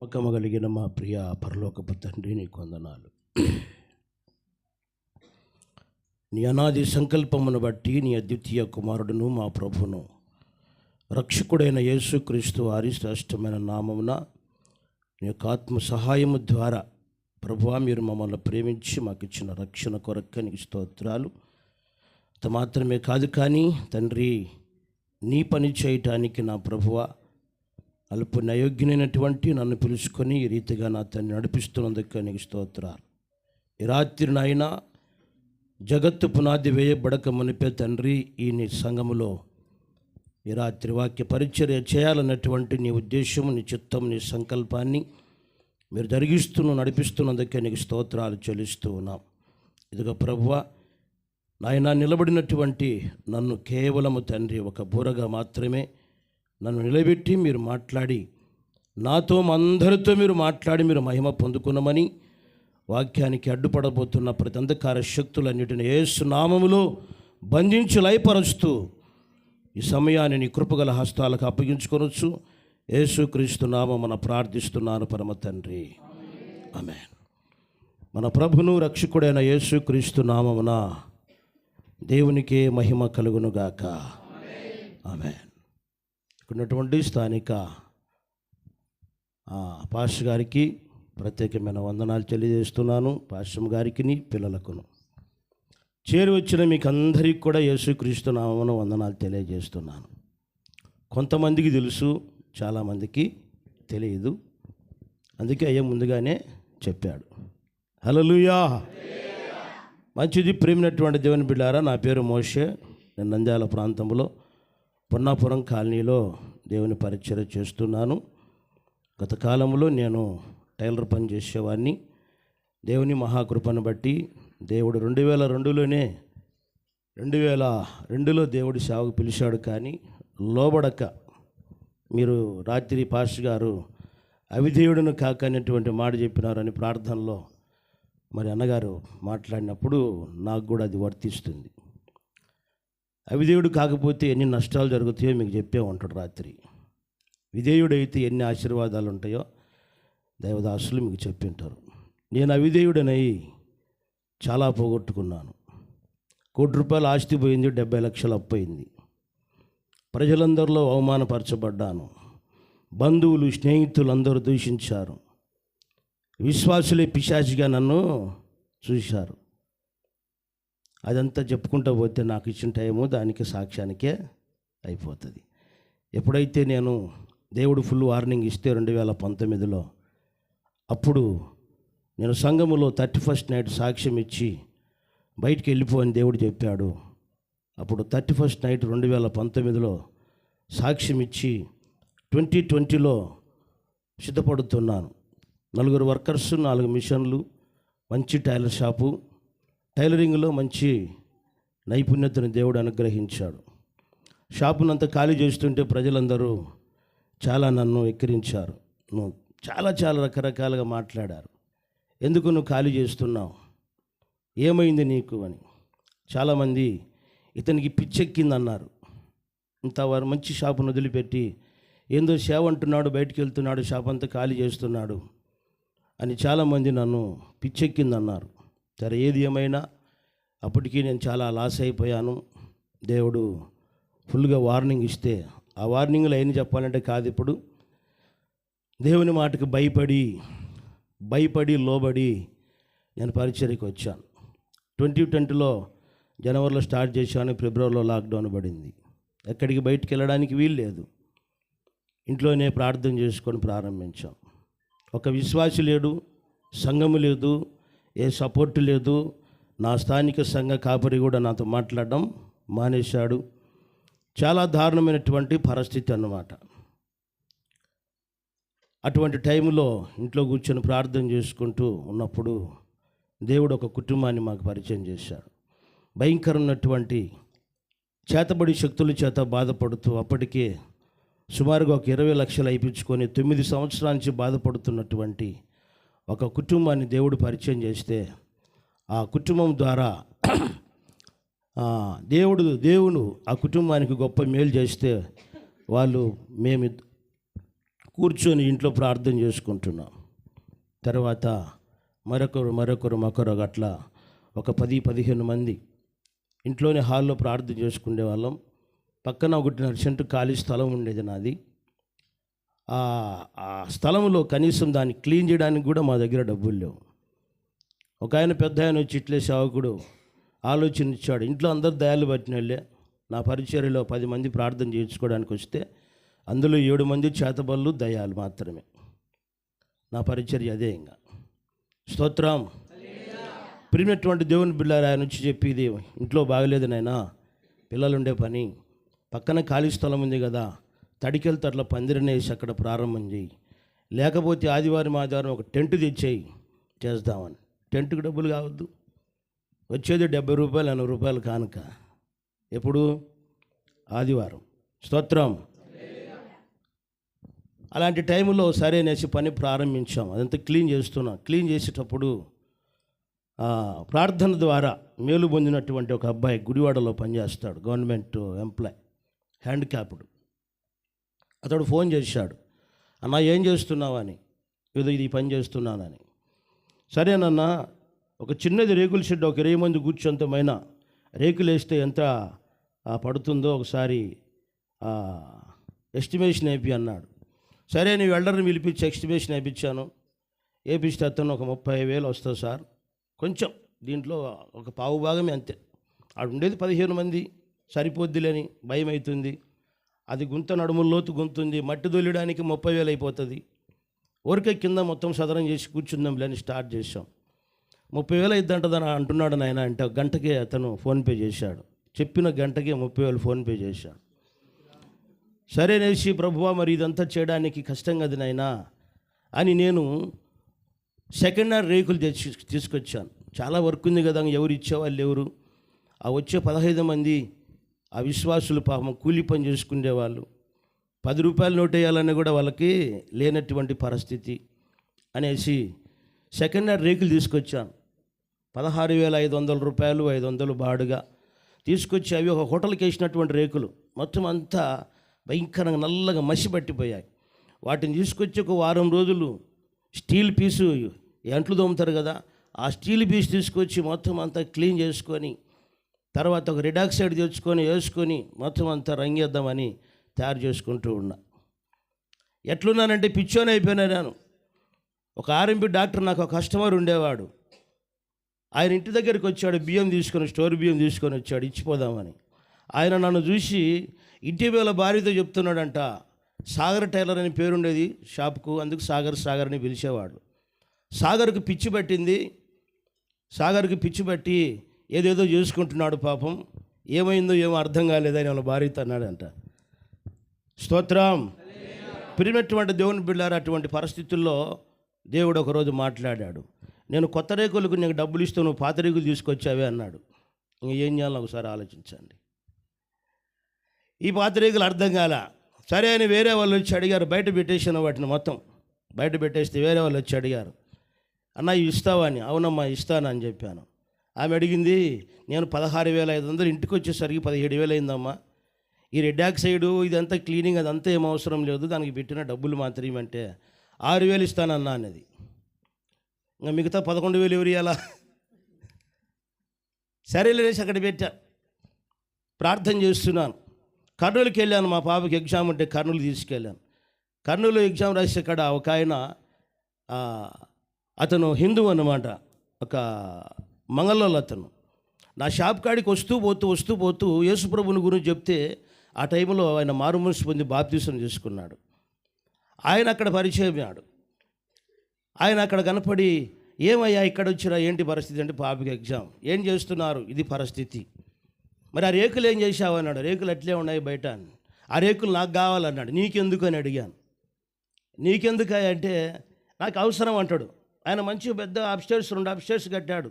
నమ్మకము కలిగిన మా ప్రియ పరలోకపు తండ్రి, నీకు వందనాలు. నీ అనాది సంకల్పమును బట్టి నీ అద్వితీయ కుమారుడును మా ప్రభును రక్షకుడైన యేసుక్రీస్తు వారి శ్రేష్టమైన నామమున నీ యొక్క ఆత్మ సహాయము ద్వారా ప్రభువా, మీరు మమ్మల్ని ప్రేమించి మాకు ఇచ్చిన రక్షణ కొరకు నీకు స్తోత్రాలు. అంత మాత్రమే కాదు కానీ తండ్రి, నీ పని చేయటానికి నా ప్రభువా అల్పు నయోగ్యునైనటువంటి నన్ను పిలుచుకొని ఈ రీతిగా నా తండ్రి నడిపిస్తున్నందుకు నీకు స్తోత్రాలు. ఈ రాత్రి నాయన జగత్తు పునాది వేయబడక మునిపే తండ్రి, ఈ నీ సంఘములో ఈ రాత్రి వాక్య పరిచర్య చేయాలన్నటువంటి నీ ఉద్దేశము, నీ చిత్తం, నీ సంకల్పాన్ని మీరు నడిపిస్తున్నందుకే నీకు స్తోత్రాలు చెల్లిస్తూ ఉన్నాం. ఇదిగో ప్రభువా నాయన, నిలబడినటువంటి నన్ను కేవలము తండ్రి ఒక బూరగా మాత్రమే నన్ను నిలబెట్టి మీరు మాట్లాడి నాతో అందరితో మీరు మాట్లాడి మీరు మహిమ పొందుకున్నామని, వాక్యానికి అడ్డుపడబోతున్న ప్రతి అంధకార శక్తులన్నిటిని యేసు నామములో బంధించి లయపరుస్తూ ఈ సమయాన్ని నీ కృపగల హస్తాలకు అప్పగించుకొనొచ్చు. యేసుక్రీస్తు నామమున ప్రార్థిస్తున్నాను పరమ తండ్రి, ఆమేన్. మన ప్రభును రక్షకుడైన యేసుక్రీస్తు నామమున దేవునికే మహిమ కలుగునుగాక, ఆమేన్. ఉన్నటువంటి స్థానిక పాస్టర్ గారికి ప్రత్యేకమైన వందనాలు తెలియజేస్తున్నాను. పాస్టర్ గారికి పిల్లలకును చేరి వచ్చిన మీకు అందరికీ కూడా యేసుక్రీస్తు నామమున వందనాలు తెలియజేస్తున్నాను. కొంతమందికి తెలుసు, చాలామందికి తెలియదు. అందుకే అయ్యే ముందుగానే చెప్పాడు. హల్లెలూయా. మంచిది. ప్రేమినటువంటి దేవుని బిడ్డారా, నా పేరు మోషే. నేను నంద్యాల ప్రాంతంలో పొన్నాపురం కాలనీలో దేవుని పరిచర్య చేస్తున్నాను. గత కాలంలో నేను టైలర్ పని చేసేవాడిని. దేవుని మహాకృపను బట్టి దేవుడు 2002లో దేవుడి సేవకు పిలిచాడు. కానీ లోబడక, మీరు రాత్రి పాస్టర్ గారు అవిధేయుడును కాక అనేటువంటి మాట చెప్పినారని ప్రార్థనలో మరి అన్నగారు మాట్లాడినప్పుడు నాకు కూడా అది వర్తిస్తుంది. అవిధేయుడు కాకపోతే ఎన్ని నష్టాలు జరుగుతాయో మీకు చెప్పే ఉంటాడు రాత్రి. విధేయుడైతే ఎన్ని ఆశీర్వాదాలు ఉంటాయో దైవదాసులు మీకు చెప్పి ఉంటారు. నేను అవిధేయుడనై చాలా పోగొట్టుకున్నాను. ₹1,00,00,000 ఆస్తి పోయింది, 70 లక్షలు అప్పయింది. ప్రజలందరిలో అవమానపరచబడ్డాను. బంధువులు, స్నేహితులు అందరూ దూషించారు. విశ్వాసులే పిశాచిగా నన్ను చూశారు. అదంతా చెప్పుకుంటూ పోతే నాకు ఇచ్చిన టైము దానికి సాక్ష్యానికే అయిపోతుంది. ఎప్పుడైతే నేను దేవుడు ఫుల్ వార్నింగ్ ఇస్తే 2019లో, అప్పుడు నేను సంఘములో 31st నైట్ సాక్ష్యం ఇచ్చి బయటికి వెళ్ళిపోని దేవుడు చెప్పాడు. అప్పుడు 31st నైట్ 2019లో సాక్ష్యం ఇచ్చి 2020లో సిద్ధపడుతున్నాను. 4 వర్కర్స్, 4 మిషన్లు, మంచి టైలర్ షాపు, టైలరింగ్లో మంచి నైపుణ్యతను దేవుడు అనుగ్రహించాడు. షాపునంతా ఖాళీ చేస్తుంటే ప్రజలందరూ చాలా నన్ను ఎక్కిరించారు. నువ్వు చాలా రకరకాలుగా మాట్లాడారు. ఎందుకు నువ్వు ఖాళీ చేస్తున్నావు, ఏమైంది నీకు అని. చాలామంది ఇతనికి పిచ్చెక్కింది అన్నారు. ఇంతవారు మంచి షాపును వదిలిపెట్టి ఏందో సేవ అంటున్నాడు, బయటికి వెళ్తున్నాడు, షాప్ అంతా ఖాళీ చేస్తున్నాడు అని చాలామంది నన్ను పిచ్చెక్కింది అన్నారు. సరే, ఏది ఏమైనా అప్పటికీ నేను చాలా లాస్ అయిపోయాను. దేవుడు ఫుల్గా వార్నింగ్ ఇస్తే ఆ వార్నింగ్లో ఏం చెప్పాలంటే కాదు, ఇప్పుడు దేవుని మాటకు భయపడి లోబడి నేను పరిచర్యకు వచ్చాను. 2020లో జనవరిలో స్టార్ట్ చేశాను. ఫిబ్రవరిలో లాక్డౌన్ పడింది. ఎక్కడికి బయటికి వెళ్ళడానికి వీలు లేదు. ఇంట్లోనే ప్రార్థన చేసుకొని ప్రారంభించాం. ఒక విశ్వాసి లేడు, సంఘము లేదు, ఏ సపోర్టు లేదు. నా స్థానిక సంఘ కాపరి కూడా నాతో మాట్లాడడం మానేశాడు. చాలా దారుణమైనటువంటి పరిస్థితి అన్నమాట. అటువంటి టైంలో ఇంట్లో కూర్చొని ప్రార్థన చేసుకుంటూ ఉన్నప్పుడు దేవుడు ఒక కుటుంబాన్ని మాకు పరిచయం చేశాడు. భయంకరమైనటువంటి చేతబడి శక్తుల చేత బాధపడుతూ అప్పటికే సుమారుగా ఒక 20 లక్షలు అయిపించుకొని 9 సంవత్సరాల నుంచి బాధపడుతున్నటువంటి ఒక కుటుంబాన్ని దేవుడు పరిచయం చేస్తే, ఆ కుటుంబం ద్వారా దేవుడు ఆ కుటుంబానికి గొప్ప మేలు చేస్తే, వాళ్ళు మేము కూర్చొని ఇంట్లో ప్రార్థన చేసుకుంటున్నాం. తర్వాత మరొకరు అట్లా ఒక 10-15 మంది ఇంట్లోనే హాల్లో ప్రార్థన చేసుకునే వాళ్ళం. పక్కన 1.5 సెంటు ఖాళీ స్థలం ఉండేది నాది. ఆ స్థలంలో కనీసం దాన్ని క్లీన్ చేయడానికి కూడా మా దగ్గర డబ్బులు లేవు. ఒక ఆయన పెద్ద ఆయన వచ్చి ఇట్లే సేవకుడు ఆలోచన ఇచ్చాడు. ఇంట్లో అందరు దయాలు పట్టిన వాళ్ళే. నా పరిచర్యలో 10 మంది ప్రార్థన చేయించుకోవడానికి వస్తే అందులో 7 మంది చేతబళ్ళు దయాలు మాత్రమే. నా పరిచర్య అదే. ఇంకా స్తోత్రం. ప్రియమైనటువంటి దేవుని బిడ్డలారా, ఆయన వచ్చి చెప్పేది, ఇంట్లో బాగలేదు నాయనా, పిల్లలు ఉండే పని, పక్కన ఖాళీ స్థలం ఉంది కదా, తడికెళ్తే అట్లా పందిరనేసి అక్కడ ప్రారంభం చేయి, లేకపోతే ఆదివారం ఒక టెంట్ తెచ్చేయి చేద్దామని. టెంట్కి డబ్బులు కావద్దు, వచ్చేది 70 రూపాయలు 80 రూపాయలు కానుక. ఎప్పుడు? ఆదివారం. స్తోత్రం. అలాంటి టైంలో సరే అనేసి పని ప్రారంభించాం. అదంతా క్లీన్ చేస్తున్నాం. క్లీన్ చేసేటప్పుడు ప్రార్థన ద్వారా మేలు పొందినటువంటి ఒక అబ్బాయి గుడివాడలో పనిచేస్తాడు, గవర్నమెంట్ ఎంప్లాయ్, హ్యాండిక్యాప్డ్. అతడు ఫోన్ చేశాడు, అన్న ఏం చేస్తున్నావు అని. ఇది పని చేస్తున్నానని. సరేనన్నా, ఒక చిన్నది రేకుల షెడ్, ఒక 20 మంది కూర్చొంతమైన రేకులు వేస్తే ఎంత పడుతుందో ఒకసారి ఎస్టిమేషన్ వేపి అన్నాడు. సరే, నేను వెల్డర్ని పిలిపించి ఎస్టిమేషన్ వేయించాను. వేపిస్తే అతను ఒక 30,000 వస్తుంది సార్, కొంచెం దీంట్లో ఒక పావు భాగమే అంతే, ఆడు ఉండేది 15 మంది, సరిపోద్దిలేని భయం అవుతుంది. అది గుంత నడుముల్లోతు గుంతుంది, మట్టి దొల్లడానికి 30,000 అయిపోతుంది. ఊరికే కింద మొత్తం సదరం చేసి కూర్చుందాం లేని స్టార్ట్ చేసాం. 30,000 అయిద్దంటదని అంటున్నాడు నాయన అంటే గంటకే అతను ఫోన్పే చేశాడు. చెప్పిన గంటకే 30,000 ఫోన్పే చేశాడు. సరే నేసి, ప్రభువా మరి ఇదంతా చేయడానికి కష్టం కదా నాయనా అని నేను సెకండ్ హ్యాండ్ రేకులు తీసుకొచ్చాను. చాలా వర్క్ ఉంది కదా, ఎవరు ఇచ్చేవాళ్ళు ఎవరు? ఆ వచ్చే 15 మంది ఆ విశ్వాసులు పాపం కూలి పని చేసుకునేవాళ్ళు. 10 రూపాయలు నోట్ వేయాలని కూడా వాళ్ళకి లేనటువంటి పరిస్థితి అనేసి సెకండ్ హ్యాండ్ రేకులు తీసుకొచ్చాను. 16,500 రూపాయలు, 500 బాడుగా తీసుకొచ్చి అవి ఒక హోటల్కి వేసినటువంటి రేకులు. మొత్తం అంతా భయంకరంగా నల్లగా మసి పట్టిపోయాయి. వాటిని తీసుకొచ్చి ఒక వారం రోజులు స్టీల్ పీసు, ఎంట్లు తోముతారు కదా, ఆ స్టీల్ పీస్ తీసుకొచ్చి మొత్తం అంతా క్లీన్ చేసుకొని, తర్వాత ఒక రిడాక్సైడ్ తెచ్చుకొని వేసుకొని మొత్తం అంతా రంగేద్దామని తయారు చేసుకుంటూ ఉన్నా. ఎట్లున్నానంటే పిచ్చోని అయిపోయినా నేను. ఒక ఆర్ఎంపీ డాక్టర్, నాకు ఒక కస్టమర్ ఉండేవాడు. ఆయన ఇంటి దగ్గరికి వచ్చాడు, స్టోర్ బియ్యం తీసుకొని వచ్చాడు ఇచ్చిపోదామని. ఆయన నన్ను చూసి ఇటీవల భార్యతో చెప్తున్నాడంట, సాగర్ టైలర్ అని పేరుండేది షాప్కు, అందుకు సాగర్ అని పిలిచేవాడు. సాగర్కి పిచ్చి పట్టి ఏదేదో చేసుకుంటున్నాడు పాపం, ఏమైందో ఏమో అర్థం కాలేదని వాళ్ళ భార్యతో అన్నాడంట. స్తోత్రం. ప్రియమైనటువంటి దేవుని బిడ్డలారా, అటువంటి పరిస్థితుల్లో దేవుడు ఒకరోజు మాట్లాడాడు. నేను కొత్త రేకులకు నీకు డబ్బులు ఇస్తూ నువ్వు పాత రేకులు తీసుకొచ్చావే అన్నాడు. ఇంక ఏం చేయాలో ఒకసారి ఆలోచించండి. ఈ పాత రేకులు అర్థం కాల. సరే అని వేరే వాళ్ళు వచ్చి అడిగారు, బయట పెట్టేసాను వాటిని మొత్తం బయట పెట్టేస్తే వేరే వాళ్ళు వచ్చి అడిగారు, అన్న ఇవి ఇస్తావా అని. అవునమ్మా ఇస్తానని చెప్పాను. ఆమె అడిగింది, నేను 16,500, ఇంటికి వచ్చేసరికి 17,000 అయిందమ్మా. ఈ రెడ్ ఆక్సైడు ఇదంతా క్లీనింగ్ అదంతా ఏం అవసరం లేదు, దానికి పెట్టిన డబ్బులు మాత్రం అంటే 6,000 ఇస్తానన్నా అనేది. ఇంకా మిగతా 11,000 ఎవరు ఇవ్వాలా? సరేలేసి అక్కడ పెట్టా. ప్రార్థన చేస్తున్నాను. కర్నూలుకి వెళ్ళాను, మా పాపకి ఎగ్జామ్ ఉంటే కర్నూలు తీసుకెళ్ళాను. కర్నూలు ఎగ్జామ్ రాసే కాడ ఒక ఆయన, అతను హిందూ అన్నమాట, ఒక మంగళవాళ్ళు అతను. నా షాప్ కాడికి వస్తూ పోతూ యేసుప్రభుని గురించి చెప్తే ఆ టైంలో ఆయన మారుమనసు పొంది బాప్తీసం చేసుకున్నాడు. ఆయన అక్కడ పరిచయం అయ్యాడు. ఆయన అక్కడ కనపడి, ఏమయ్యా ఇక్కడ వచ్చినా ఏంటి పరిస్థితి అంటే, పాపకి ఎగ్జామ్. ఏం చేస్తున్నారు? ఇది పరిస్థితి. మరి ఆ రేకులు ఏం చేసావు అన్నాడు. రేకులు అట్లే ఉన్నాయి బయట. ఆ రేకులు నాకు కావాలన్నాడు. నీకెందుకు అని అడిగాను. నీకెందుకు అంటే నాకు అవసరం అంటాడు. ఆయన మంచి పెద్ద అప్స్టేర్స్ 2 అప్స్టేర్స్ కట్టాడు.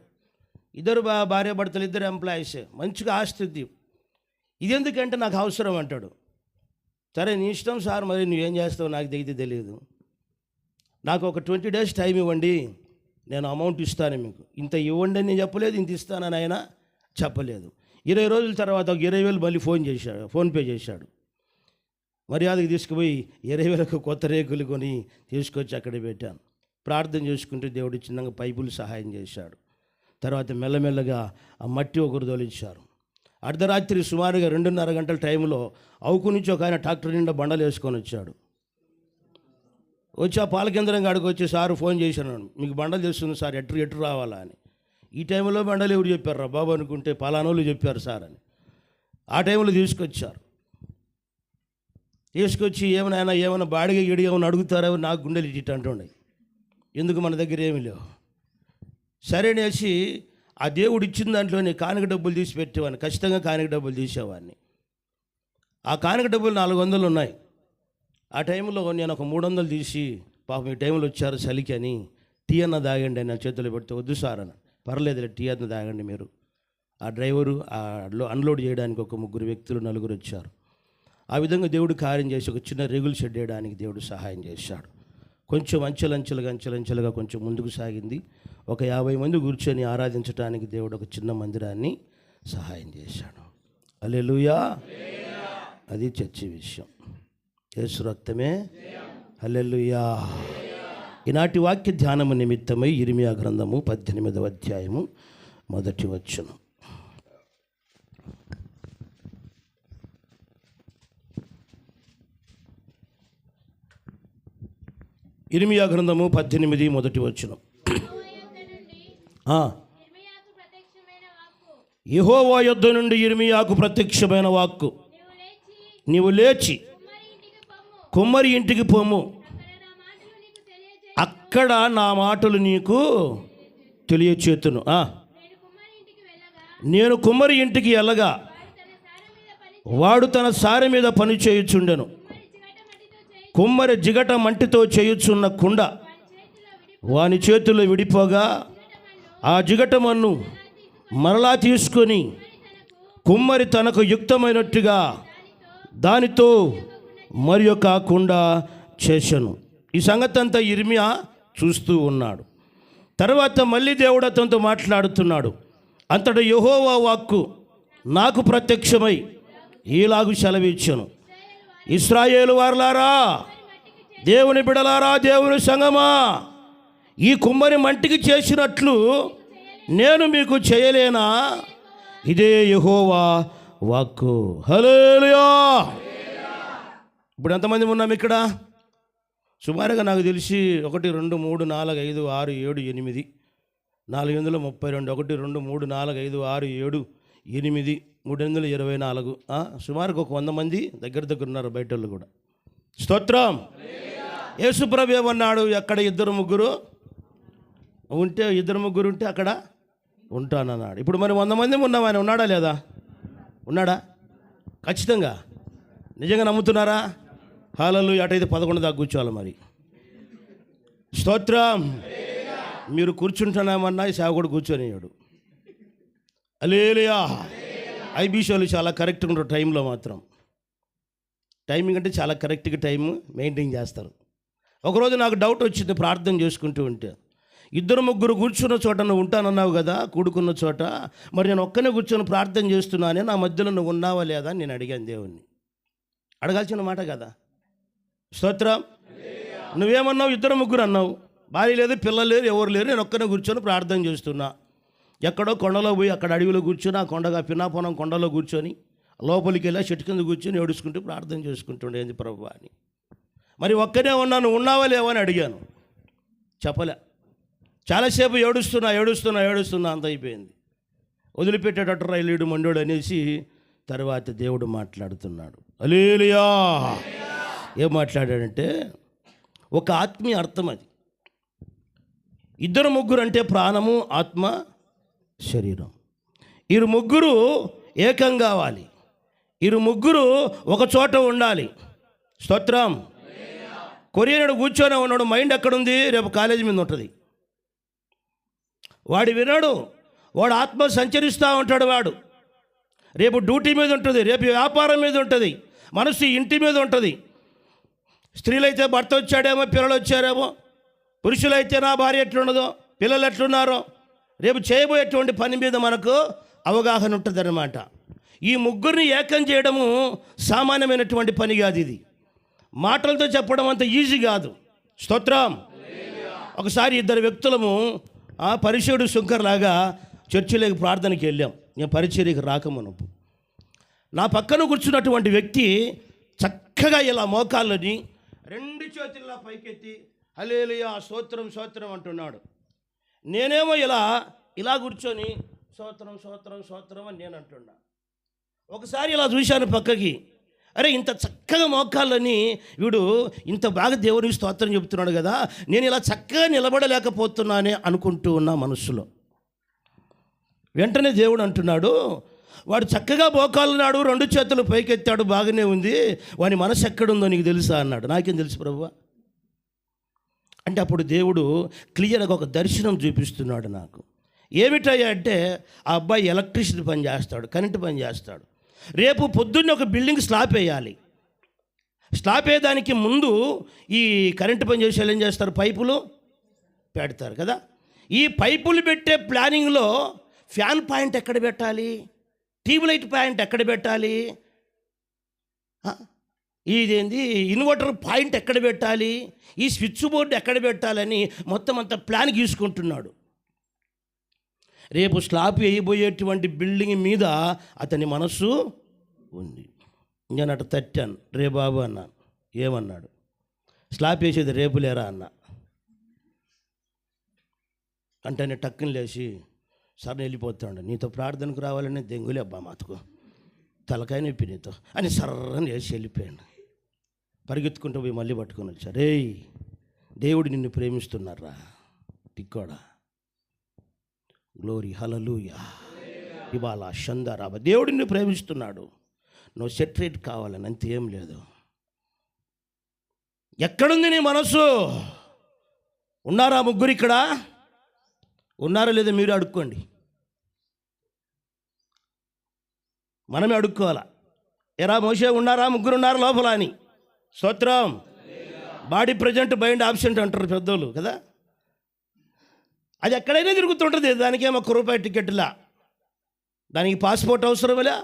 ఇద్దరు భార్యాభర్తలు, 2 ఎంప్లాయీస్, మంచిగా ఆస్తి. ఇది ఎందుకంటే నాకు అవసరం అంటాడు. సరే నీ ఇష్టం సార్, మరి నువ్వేం చేస్తావు నాకు తెలియదు. నాకు ఒక 20 days టైం ఇవ్వండి, నేను అమౌంట్ ఇస్తాను మీకు. ఇంత ఇవ్వండి అని నేను చెప్పలేదు, ఇంత ఇస్తానని ఆయన చెప్పలేదు. 20 రోజుల తర్వాత ఒక 20,000 మళ్ళీ ఫోన్పే చేశాడు. మర్యాదకు తీసుకుపోయి 20,000 కొత్త రేకులు కొని తీసుకొచ్చి అక్కడ పెట్టాను. ప్రార్థన చేసుకుంటే దేవుడు చిన్నగా పైపులు సహాయం చేశాడు. తర్వాత మెల్లమెల్లగా ఆ మట్టి ఒకరు తొలించారు. అర్ధరాత్రి సుమారుగా 2:30 గంటల టైంలో అవుకు నుంచి ఒక ఆయన ట్రాక్టర్ నిండా బండలు వేసుకొని వచ్చాడు. వచ్చి ఆ పాల కేంద్రం కాడికి వచ్చి సారు ఫోన్ చేశాను, మీకు బండలు చేస్తుంది సార్, ఎటు రావాలా అని. ఈ టైంలో బండలు ఎవరు చెప్పారు రా బాబు అనుకుంటే పలానోళ్ళు చెప్పారు సార్ అని. ఆ టైంలో తీసుకొచ్చి ఏమైనా బాడిగ గిడిగా ఏమైనా అడుగుతారో నాకు గుండెలు ఇటు అంటుండే. ఎందుకు మన దగ్గర ఏమీ లేవు. సరేనేసి ఆ దేవుడు ఇచ్చిన దాంట్లోనే కానుక డబ్బులు తీసి పెట్టేవాడిని. ఖచ్చితంగా కానుక డబ్బులు తీసేవాడిని. ఆ కానుక డబ్బులు 400 ఉన్నాయి. ఆ టైంలో నేను ఒక 300 తీసి, పాపం ఈ టైంలో వచ్చారు చలికి అని, టీ అన్న తాగండి అని నా చేతులు పెడితే, వద్దు సార్ అని. పర్లేదులే టీ అన్న తాగండి మీరు. ఆ డ్రైవరు అన్లోడ్ చేయడానికి ఒక 3 వ్యక్తులు 4 వచ్చారు. ఆ విధంగా దేవుడు కార్యం చేసి ఒక చిన్న రెగుల్ షెడ్ వేయడానికి దేవుడు సహాయం చేశాడు. కొంచెం అంచెలంచెలుగా కొంచెం ముందుకు సాగింది. ఒక 50 మంది కూర్చొని ఆరాధించడానికి దేవుడు ఒక చిన్న మందిరాన్ని సహాయం చేశాడు. హల్లెలూయా. అది చర్చి విషయం. యేసు రక్తమే. హల్లెలూయా. ఈనాటి వాక్య ధ్యానము నిమిత్తమై ఇర్మియా గ్రంథము 18వ అధ్యాయము 1వ వచనం. ఇర్మియా గ్రంథము 18 1వ వచనం. యెహోవా యొద్ద నుండి ఇర్మియాకు ప్రత్యక్షమైన వాక్కు, నీవు లేచి కుమ్మరి ఇంటికి పోము, అక్కడ నా మాటలు నీకు తెలియచేతును. నేను కుమ్మరి ఇంటికి వెళ్ళగా వాడు తన సారె మీద పని చేయుచుండెను. కుమ్మరి జిగట మంటితో చేయుచున్న కుండ వాని చేతుల్లో విడిపోగా ఆ జిగటమన్ను మరలా తీసుకొని కుమ్మరి తనకు యుక్తమైనట్టుగా దానితో మరి ఒక కుండ చేశాను. ఈ సంగతి అంతా ఇర్మియా చూస్తూ ఉన్నాడు. తర్వాత మళ్ళీ దేవుడు అతనితో మాట్లాడుతున్నాడు. అంతటా యెహోవా వాక్కు నాకు ప్రత్యక్షమై ఈలాగు సెలవిచ్చాను, ఇశ్రాయేలు వారలారా, దేవుని బిడలారా, దేవుని సంగమా, ఈ కుమ్మరి మంటికి చేసినట్లు నేను మీకు చేయలేనా? ఇదే యెహోవా వాక్కు. హల్లెలూయా. ఇప్పుడు ఎంతమంది ఉన్నాం ఇక్కడ? సుమారుగా నాకు తెలిసి 1 2 3 4 5 6 7 8 432 1 2 3 4 5 6 7 8 324. సుమారుగా ఒక 100 మంది దగ్గర ఉన్నారు బయట వాళ్ళు కూడా. స్తోత్రం. యేసుప్రభు ఏమన్నాడు? ఎక్కడ 2 3 ఉంటే 2 3 ఉంటే అక్కడ ఉంటానన్నాడు. ఇప్పుడు మరి 100 మంది ఉన్నాం. ఆయన ఉన్నాడా లేదా? ఉన్నాడా? ఖచ్చితంగా. నిజంగా నమ్ముతున్నారా? హల్లెలూయా. అటైతే 11 దాకా కూర్చోవాలి మరి. స్తోత్రం. మీరు కూర్చుంటున్నామన్నా ఈ సేవకుడు కూర్చొనియాడు. హల్లెలూయా. ఐబీసీ వాళ్ళు చాలా కరెక్ట్గా ఉంటారు టైంలో మాత్రం. టైమింగ్ అంటే చాలా కరెక్ట్గా టైం మెయింటైన్ చేస్తారు. ఒకరోజు నాకు డౌట్ వచ్చింది ప్రార్థన చేసుకుంటూ ఉంటే. 2 3 కూర్చున్న చోట నువ్వు ఉంటానన్నావు కదా, కూడుకున్న చోట, మరి నేను ఒక్కనే కూర్చొని ప్రార్థన చేస్తున్నానే, నా మధ్యలో నువ్వు ఉన్నావా లేదా అని నేను అడిగాను దేవుణ్ణి. అడగాల్సిన మాట కదా. స్తోత్రం. నువ్వేమన్నావు? 2 3 అన్నావు. భార్య లేదు, పిల్లలు లేరు, ఎవరు లేరు, నేను ఒక్కనే కూర్చొని ప్రార్థన చేస్తున్నా. ఎక్కడో కొండలో పోయి అక్కడ అడవిలో కూర్చొని, ఆ కొండగా పినాపురం కొండలో కూర్చొని లోపలికి వెళ్ళి చెట్టు కింద కూర్చొని ఏడుచుకుంటూ ప్రార్థన చేసుకుంటుండే ఏంది ప్రభు అని. మరి ఒక్కనే ఉన్నాను, ఉన్నావా లేవా అని అడిగాను. చెప్పలే. చాలాసేపు ఏడుస్తున్నా అంత అయిపోయింది. వదిలిపెట్టేటట్టు రైలుడు మండోడు అనేసి తర్వాత దేవుడు మాట్లాడుతున్నాడు. హల్లెలూయా. ఏం మాట్లాడాడంటే ఒక ఆత్మీయ అర్థం అది. 2 3 అంటే ప్రాణము, ఆత్మ, శరీరం. 2 3 ఏకం కావాలి. 2 3 ఒక చోట ఉండాలి. స్తోత్రం. కొరియనుడు కూర్చొని ఉన్నాడు, మైండ్ ఎక్కడుంది? రేపు కాలేజీ మీద ఉంటుంది. వాడు వినడు. వాడు ఆత్మ సంచరిస్తూ ఉంటాడు. వాడు రేపు డ్యూటీ మీద ఉంటుంది, రేపు వ్యాపారం మీద ఉంటుంది, మనసు ఇంటి మీద ఉంటుంది. స్త్రీలైతే భర్త వచ్చాడేమో, పిల్లలు వచ్చారేమో, పురుషులైతే నా భార్య ఎట్లున్నదో, పిల్లలు ఎట్లున్నారో, రేపు చేయబోయేటువంటి పని మీద మనకు అవగాహన ఉంటుంది అన్నమాట. ఈ 3 ఏకం చేయడము సామాన్యమైనటువంటి పని కాదు. ఇది మాటలతో చెప్పడం అంత ఈజీ కాదు. స్తోత్రం. ఒకసారి ఇద్దరు వ్యక్తులము పరిచయుడు శంకర్లాగా చర్చిలోకి ప్రార్థనకి వెళ్ళాం. నేను పరిచర్యకి రాకమునపు నా పక్కన కూర్చున్నటువంటి వ్యక్తి చక్కగా ఇలా మోకాళ్ళని రెండు చేతుల్లో పైకెత్తి హల్లెలూయా స్తోత్రం స్తోత్రం అంటున్నాడు. నేనేమో ఇలా కూర్చొని స్తోత్రం స్తోత్రం స్తోత్రం అని నేను అంటున్నా. ఒకసారి ఇలా చూశాను పక్కకి, అరే ఇంత చక్కగా మోకాళ్ళని వీడు ఇంత బాగా దేవునికి స్తోత్రం చెప్తున్నాడు కదా, నేను ఇలా చక్కగా నిలబడలేకపోతున్నానే అనుకుంటూ ఉన్నా మనస్సులో. వెంటనే దేవుడు అంటున్నాడు, వాడు చక్కగా మోకాళ్ళున్నాడు, రెండు చేతులు పైకెత్తాడు, బాగానే ఉంది, వాని మనసు ఎక్కడుందో నీకు తెలుసా అన్నాడు. నాకేం తెలుసు ప్రభువా అంటే అప్పుడు దేవుడు క్లియర్గా ఒక దర్శనం చూపిస్తున్నాడు నాకు. ఏమిటయ్యా అంటే ఆ అబ్బాయి ఎలక్ట్రిసిటీ పని చేస్తాడు, కరెంటు పని చేస్తాడు. రేపు పొద్దున్నే ఒక బిల్డింగ్ స్లాబ్ వేయాలి. స్లాబ్ వేయడానికి ముందు ఈ కరెంటు పని చేసే వాళ్ళు ఏం చేస్తారు, పైపులు పెడతారు కదా. ఈ పైపులు పెట్టే ప్లానింగ్లో ఫ్యాన్ పాయింట్ ఎక్కడ పెట్టాలి, ట్యూబ్లైట్ పాయింట్ ఎక్కడ పెట్టాలి, ఇదేంది ఇన్వర్టర్ పాయింట్ ఎక్కడ పెట్టాలి, ఈ స్విచ్ బోర్డు ఎక్కడ పెట్టాలని మొత్తం అంతా ప్లాన్ గీసుకుంటున్నాడు. రేపు స్లాబ్ వేయబోయేటువంటి బిల్డింగ్ మీద అతని మనస్సు ఉంది. నేను అటు తట్టాను, రే బాబు అన్నాను. ఏమన్నాడు, స్లాబ్ వేసేది రేపు లేరా అన్న. అంటే నేను టక్కుని లేచి సరే వెళ్ళిపోతాడు, నీతో ప్రార్థనకు రావాలని దెంగులే అబ్బా మాతకు తలకాయ నొప్పి నీతో అని సర్రని లేచి వెళ్ళిపోయాడు. పరిగెత్తుకుంటూ పోయి మళ్ళీ పట్టుకొని వచ్చా, రే దేవుడు నిన్ను ప్రేమిస్తున్నారా టిక్కోడా, గ్లోరీ హల్లెలూయా ఇవాళ షందారాబ, దేవుడు నిన్ను ప్రేమిస్తున్నాడు, నువ్వు సెటరేట్ కావాలని అంత ఏం లేదు. ఎక్కడుంది నీ మనసు? ఉన్నారా ముగ్గురు ఇక్కడ? ఉన్నారా లేదా మీరు అడుక్కోండి, మనమే అడుక్కోవాలా. ఎరా మోషే ఉన్నారా, ముగ్గురు ఉన్నారా లోపల అని. స్తోత్రం. బాడీ ప్రజెంట్ మైండ్ ఆబ్సెంట్ అంటారు పెద్దోళ్ళు కదా. అది ఎక్కడైనా తిరుగుతుంటుంది, దానికేమో ₹1 టికెట్లా, దానికి పాస్పోర్ట్ అవసరమేలా,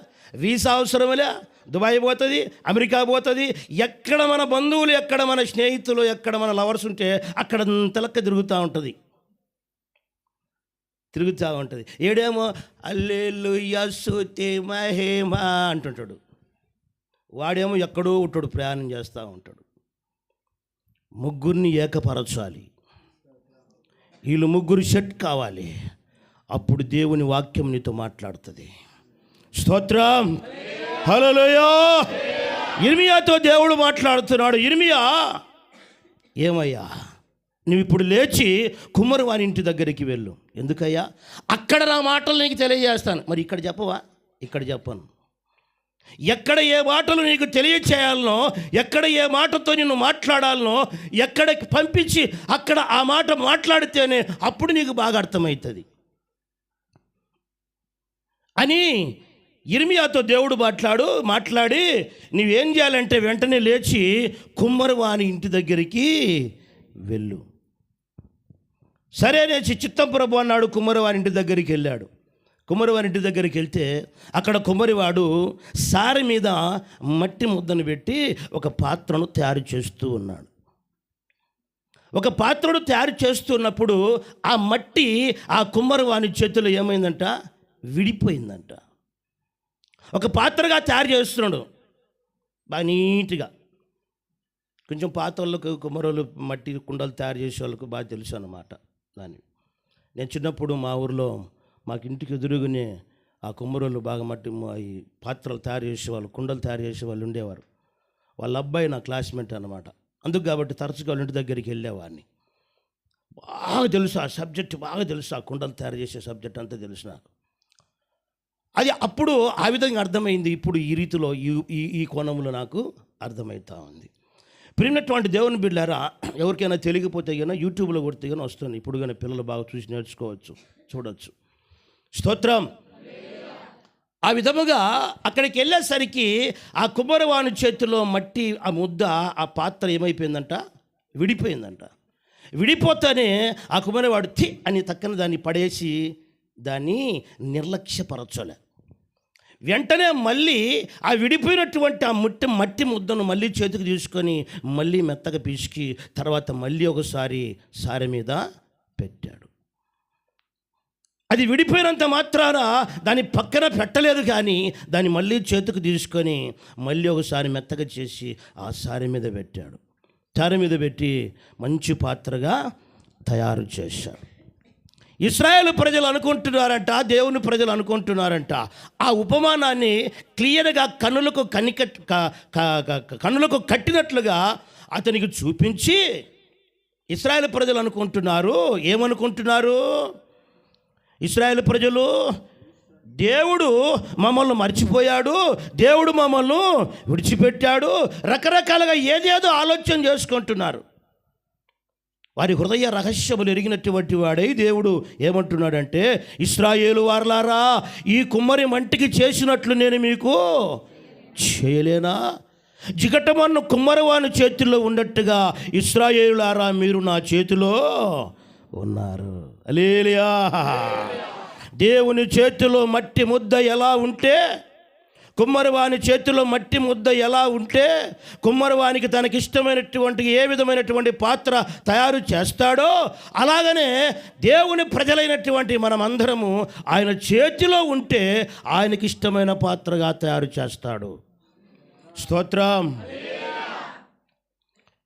వీసా అవసరమేలా, దుబాయ్ పోతుంది, అమెరికా పోతుంది. ఎక్కడ మన బంధువులు, ఎక్కడ మన స్నేహితులు, ఎక్కడ మన లవర్స్ ఉంటే అక్కడ తెలక్క తిరుగుతూ ఉంటుంది. ఏడేమో హల్లెలూయా స్తుతి మహిమ అంటుంటాడు, వాడేమో ఎక్కడో ఉంటాడు, ప్రయాణం చేస్తూ ఉంటాడు. ముగ్గురిని ఏకపరచాలి, వీళ్ళు ముగ్గురు సెట్ కావాలి, అప్పుడు దేవుని వాక్యం నీతో మాట్లాడుతుంది. స్తోత్రం. హల్లెలూయా. యిర్మీయాతో దేవుడు మాట్లాడుతున్నాడు, యిర్మీయా ఏమయ్యా నువ్వు ఇప్పుడు లేచి కుమ్మరి వారి ఇంటి దగ్గరికి వెళ్ళు. ఎందుకయ్యా? అక్కడ నా మాటలు నీకు తెలియజేస్తాను. మరి ఇక్కడ చెప్పవా? ఇక్కడ చెప్పను. ఎక్కడ ఏ మాటలు నీకు తెలియచేయాలనో, ఎక్కడ ఏ మాటతో నిన్ను మాట్లాడాలనో, ఎక్కడికి పంపించి అక్కడ ఆ మాట మాట్లాడితేనే అప్పుడు నీకు బాగా అర్థమవుతుంది అని యిర్మీయాతో దేవుడు మాట్లాడి నువ్వేం చేయాలంటే వెంటనే లేచి కుమ్మరి వాని ఇంటి దగ్గరికి వెళ్ళు. సరే నేను చిత్తం ప్రభు అన్నాడు. కుమ్మరి వారి ఇంటి దగ్గరికి వెళ్ళాడు. కుమ్మరి వారి ఇంటి దగ్గరికి వెళ్తే అక్కడ కుమ్మరివాడు సారె మీద మట్టి ముద్దను పెట్టి ఒక పాత్రను తయారు చేస్తూ ఉన్నాడు. ఒక పాత్రను తయారు చేస్తున్నప్పుడు ఆ మట్టి ఆ కుమ్మరి వాని చేతిలో ఏమైందంట, విడిపోయిందంట. ఒక పాత్రగా తయారు చేస్తున్నాడు బాగా నీట్గా. కొంచెం పాత వాళ్ళకు, కుమ్మరోళ్ళు మట్టి కుండలు తయారు చేసే వాళ్ళకు బాగా తెలుసు అన్నమాట. దాన్ని నేను చిన్నప్పుడు మా ఊరిలో మాకు ఇంటికి ఎదురుగునే ఆ కుమ్మరోళ్ళు బాగా మట్టి ఈ పాత్రలు తయారు చేసేవాళ్ళు, కుండలు తయారు చేసేవాళ్ళు ఉండేవారు. వాళ్ళ అబ్బాయి నా క్లాస్మేట్ అన్నమాట. అందుకు కాబట్టి తరచుగా వాళ్ళ ఇంటి దగ్గరికి వెళ్ళేవాడిని. బాగా తెలుసు ఆ సబ్జెక్ట్, బాగా తెలుసు ఆ కుండలు తయారు చేసే సబ్జెక్ట్ అంతా తెలుసు నాకు. అది అప్పుడు ఆ విధంగా అర్థమైంది, ఇప్పుడు ఈ రీతిలో ఈ కోణంలో నాకు అర్థమవుతూ ఉంది. ప్రియమైనటువంటి దేవుని బిడ్డలారా, ఎవరికైనా తెలియకపోతే కన్నా యూట్యూబ్లో కొడితే కానీ వస్తుంది. ఇప్పుడు కానీ పిల్లలు బాగా చూసి నేర్చుకోవచ్చు, చూడవచ్చు. స్తోత్రం. ఆ విధముగా అక్కడికి వెళ్ళేసరికి ఆ కుమ్మరివాని చేతిలో మట్టి, ఆ ముద్ద, ఆ పాత్ర ఏమైపోయిందంట, విడిపోయిందంట. విడిపోతానే ఆ కుమ్మరివాడు థి అని తక్కన దాన్ని పడేసి దాన్ని నిర్లక్ష్యపరచలే. వెంటనే మళ్ళీ ఆ విడిపోయినటువంటి ఆ మట్టి ముద్దను మళ్ళీ చేతికి తీసుకొని మళ్ళీ మెత్తగా పిసికి తర్వాత మళ్ళీ ఒకసారి సారె మీద పెట్టాడు. అది విడిపోయినంత మాత్రాన దాని పక్కన పెట్టలేదు, కానీ దాన్ని మళ్ళీ చేతికి తీసుకొని మళ్ళీ ఒకసారి మెత్తగా చేసి ఆ సారె మీద పెట్టాడు. సారె మీద పెట్టి మంచి పాత్రగా తయారు చేశాడు. ఇశ్రాయేలు ప్రజలు అనుకుంటున్నారంట, దేవుని ప్రజలు అనుకుంటున్నారంట, ఆ ఉపమానాన్ని క్లియర్గా కన్నులకు కట్టినట్లుగా అతనికి చూపించి ఇశ్రాయేలు ప్రజలు అనుకుంటున్నారు. ఏమనుకుంటున్నారు? ఇశ్రాయేలు ప్రజలు దేవుడు మమ్మల్ని మర్చిపోయాడు, దేవుడు మమ్మల్ని విడిచిపెట్టాడు, రకరకాలుగా ఏదేదో ఆలోచన చేసుకుంటున్నారు. వారి హృదయ రహస్యములు ఎరిగినటువంటి వాడై దేవుడు ఏమంటున్నాడంటే, ఇశ్రాయేలు వారలారా, ఈ కుమ్మరి మంటికి చేసినట్లు నేను మీకు చేయలేనా? జిగటమన్ను కుమ్మరివాని చేతుల్లో ఉన్నట్టుగా ఇశ్రాయేలులారా మీరు నా చేతిలో ఉన్నారు. హల్లెలూయా. దేవుని చేతిలో మట్టి ముద్ద ఎలా ఉంటే, కుమ్మరివాని చేతిలో మట్టి ముద్ద ఎలా ఉంటే, కుమ్మరివానికి తనకి ఇష్టమైనటువంటి ఏ విధమైనటువంటి పాత్ర తయారు చేస్తాడో, అలాగనే దేవుని ప్రజలైనటువంటి మనమందరము ఆయన చేతిలో ఉంటే ఆయనకి ఇష్టమైన పాత్రగా తయారు చేస్తాడు. స్తోత్రం.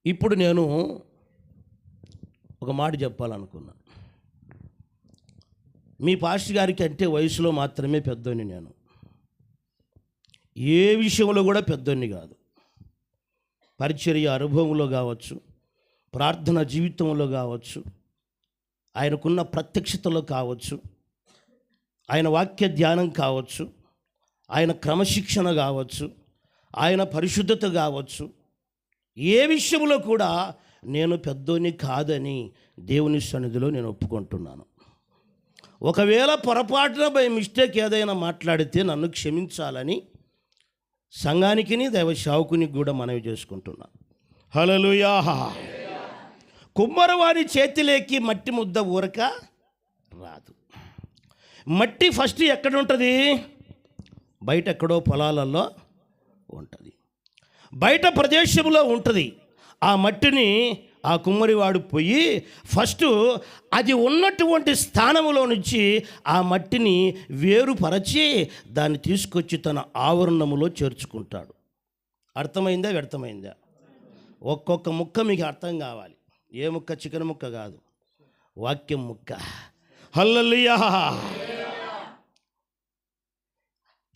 ఇప్పుడు నేను ఒక మాట చెప్పాలనుకున్నా. మీ పాస్టర్ గారికి అంటే వయసులో మాత్రమే పెద్దోని, నేను ఏ విషయంలో కూడా పెద్దోని కాదు. పరిచర్య అనుభవంలో కావచ్చు, ప్రార్థన జీవితంలో కావచ్చు, ఆయనకున్న ప్రత్యక్షతలో కావచ్చు, ఆయన వాక్య ధ్యానం కావచ్చు, ఆయన క్రమశిక్షణ కావచ్చు, ఆయన పరిశుద్ధత కావచ్చు, ఏ విషయంలో కూడా నేను పెద్దోని కాదని దేవుని సన్నిధిలో నేను ఒప్పుకుంటున్నాను. ఒకవేళ పొరపాటున బై మిస్టేక్ ఏదైనా మాట్లాడితే నన్ను క్షమించాలని సంఘానికి దైవ సేవకునికి కూడా మనవి చేసుకుంటున్నాను. హల్లెలూయా. కుమ్మరివాని చేతిలోకి మట్టి ముద్ద ఊరక రాదు. మట్టి ఫస్ట్ ఎక్కడ ఉంటుంది? బయట ఎక్కడో పొలాలలో ఉంటుంది, బయట ప్రదేశంలో ఉంటుంది. ఆ మట్టిని ఆ కుమ్మరివాడు పోయి ఫస్ట్ అది ఉన్నటువంటి స్థానంలో నుంచి ఆ మట్టిని వేరుపరచి దాన్ని తీసుకొచ్చి తన ఆవరణములో చేర్చుకుంటాడు. అర్థమైందా? వ్యర్థమైందా? ఒక్కొక్క ముక్క మీకు అర్థం కావాలి. ఏ ముక్క? చికెన్ ముక్క కాదు, వాక్యం ముక్క. హల్లెలూయా.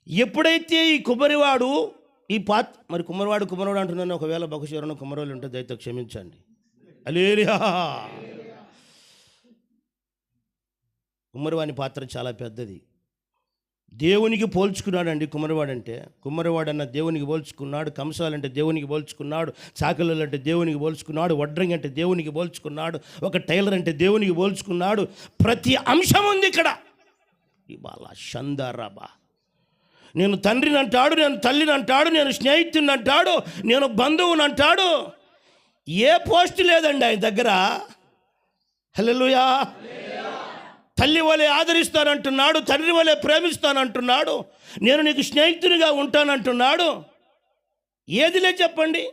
ఎప్పుడైతే ఈ కుమ్మరివాడు మరి కుమ్మరివాడు అంటున్నాను. ఒకవేళ బహుశా కుమ్మరోళ్ళు ఉంటే దయతో క్షమించండి. హల్లెలూయా. కుమ్మరివాని పాత్ర చాలా పెద్దది. దేవునికి పోల్చుకున్నాడండి కుమ్మరివాడంటే. కుమ్మరివాడన్న దేవునికి పోల్చుకున్నాడు, కంసాలంటే దేవునికి పోల్చుకున్నాడు, చాకలు అంటే దేవునికి పోల్చుకున్నాడు, వడ్రంగి అంటే దేవునికి పోల్చుకున్నాడు, ఒక టైలర్ అంటే దేవునికి పోల్చుకున్నాడు. ప్రతి అంశం ఉంది ఇక్కడ. ఇవాళ షందారాబా, నేను తండ్రిని అంటాడు, నేను తల్లిని అంటాడు, నేను స్నేహితుని అంటాడు, నేను బంధువుని అంటాడు. ఏ పోస్ట్ లేదండి ఆయన దగ్గర. హల్లెలూయా. తల్లి వలె ఆదరిస్తానంటున్నాడు, తండ్రి వలె ప్రేమిస్తానంటున్నాడు, నేను నీకు స్నేహితునిగా ఉంటానంటున్నాడు. ఏదిలే చెప్పండి?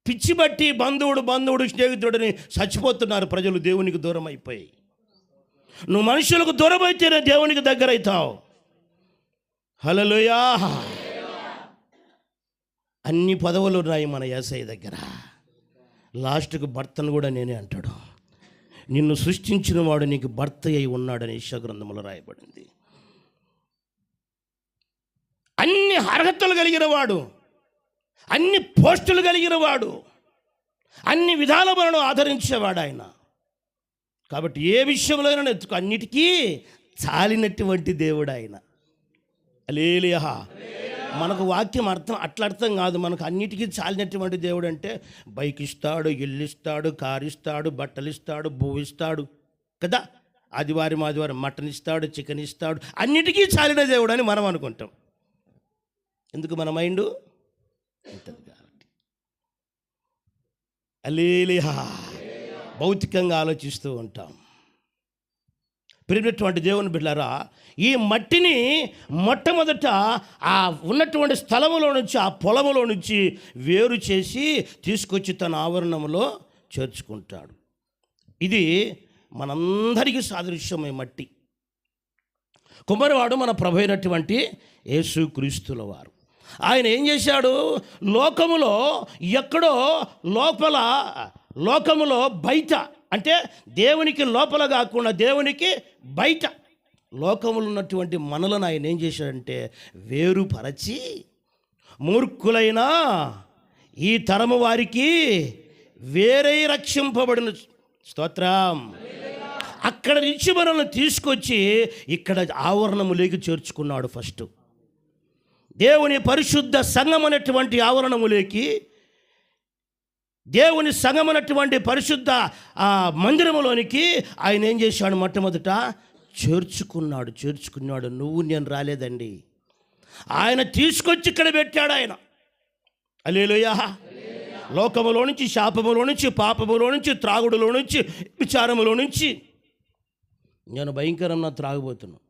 పిచ్చి బట్టి బంధువుడు స్నేహితుడని చచ్చిపోతున్నారు ప్రజలు, దేవునికి దూరం అయిపోయి. నువ్వు మనుషులకు దూరం అయితేనే దేవునికి దగ్గర అవుతావు. హల్లెలూయా. అన్ని పదవులు ఉన్నాయి మన యేసయ్య దగ్గర. లాస్ట్కు భర్తను కూడా నేనే అంటాడు. నిన్ను సృష్టించిన వాడు నీకు భర్త అయి ఉన్నాడని యెషయా గ్రంథంలో రాయబడింది. అన్ని అర్హతలు కలిగిన వాడు, అన్ని పోస్టులు కలిగిన వాడు, అన్ని విధానములను ఆదరించేవాడు ఆయన. కాబట్టి ఏ విషయంలో ఎత్తుకు అన్నిటికీ చాలినటువంటి దేవుడు ఆయన. హల్లెలూయా. మనకు వాక్యం అర్థం కాదు. మనకు అన్నిటికీ చాలినటువంటి దేవుడు అంటే బైక్ ఇస్తాడు, ఇల్లు ఇస్తాడు, కారు ఇస్తాడు, బట్టలు ఇస్తాడు, భూమి ఇస్తాడు కదా. ఆదివారం మటన్ ఇస్తాడు, చికెన్ ఇస్తాడు, అన్నిటికీ చాలిన దేవుడు అని మనం అనుకుంటాం. ఎందుకు? మన మైండ్ ఉంటుంది కాబట్టి. హల్లెలూయా. భౌతికంగా ఆలోచిస్తూ ఉంటాం. ప్రియమైనటువంటి దేవుని బిడ్డలారా, ఈ మట్టిని మొట్టమొదట ఆ ఉన్నటువంటి స్థలములో నుంచి, ఆ పొలములో నుంచి వేరు చేసి తీసుకొచ్చి తన ఆవరణంలో చేర్చుకుంటాడు. ఇది మనందరికీ సాదృశ్యమే మట్టి. కుమ్మరివాడు మన ప్రభు అయినటువంటి యేసుక్రీస్తుల వారు. ఆయన ఏం చేశాడు? లోకములో ఎక్కడో లోకములో బయట, అంటే దేవునికి లోపల కాకుండా దేవునికి బయట లోకములు ఉన్నటువంటి మనలను ఆయన ఏం చేశాడంటే వేరుపరచి, మూర్ఖులైన ఈ తరము వారికి వేరే రక్షింపబడిన, స్తోత్రం, అక్కడ నుంచి మనల్ని తీసుకొచ్చి ఇక్కడ ఆవరణములోకి చేర్చుకున్నాడు. ఫస్ట్ దేవుని పరిశుద్ధ సంఘం అనేటువంటి ఆవరణములోకి, దేవుని సంఘం అనేటువంటి పరిశుద్ధ మందిరములోనికి ఆయన ఏం చేశాడు? మొట్టమొదట చేర్చుకున్నాడు. నువ్వు నేను రాలేదండి, ఆయన తీసుకొచ్చి ఇక్కడ పెట్టాడు. ఆయన హల్లెలూయా. లోకములో నుంచి, శాపములో నుంచి, పాపములో నుంచి, త్రాగుడులో నుంచి, విచారములో నుంచి. నేను భయంకరంగా త్రాగబోతున్నాను.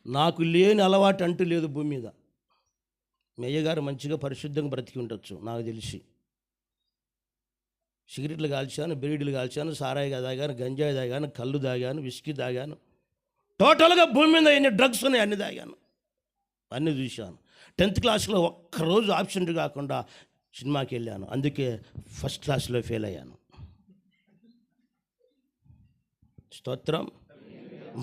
నాకు లేని అలవాటు అంటూ లేదు భూమి మీద. మేయ్యగారు మంచిగా పరిశుద్ధంగా బ్రతికి ఉండొచ్చు నాకు తెలిసి. సిగరెట్లు కాల్చాను, బీడీలు కాల్చాను, సారాయి తాగాను, గంజాయి తాగాను, కళ్ళు తాగాను, విస్కీ తాగాను, టోటల్గా భూమి మీద ఎన్ని డ్రగ్స్ ఉన్నాయి అన్ని తాగాను, అన్నీ చూశాను. 10th క్లాస్లో ఒక్కరోజు ఆబ్సెంట్ కాకుండా సినిమాకి వెళ్ళాను. అందుకే ఫస్ట్ క్లాస్లో ఫెయిల్ అయ్యాను. స్తోత్రం.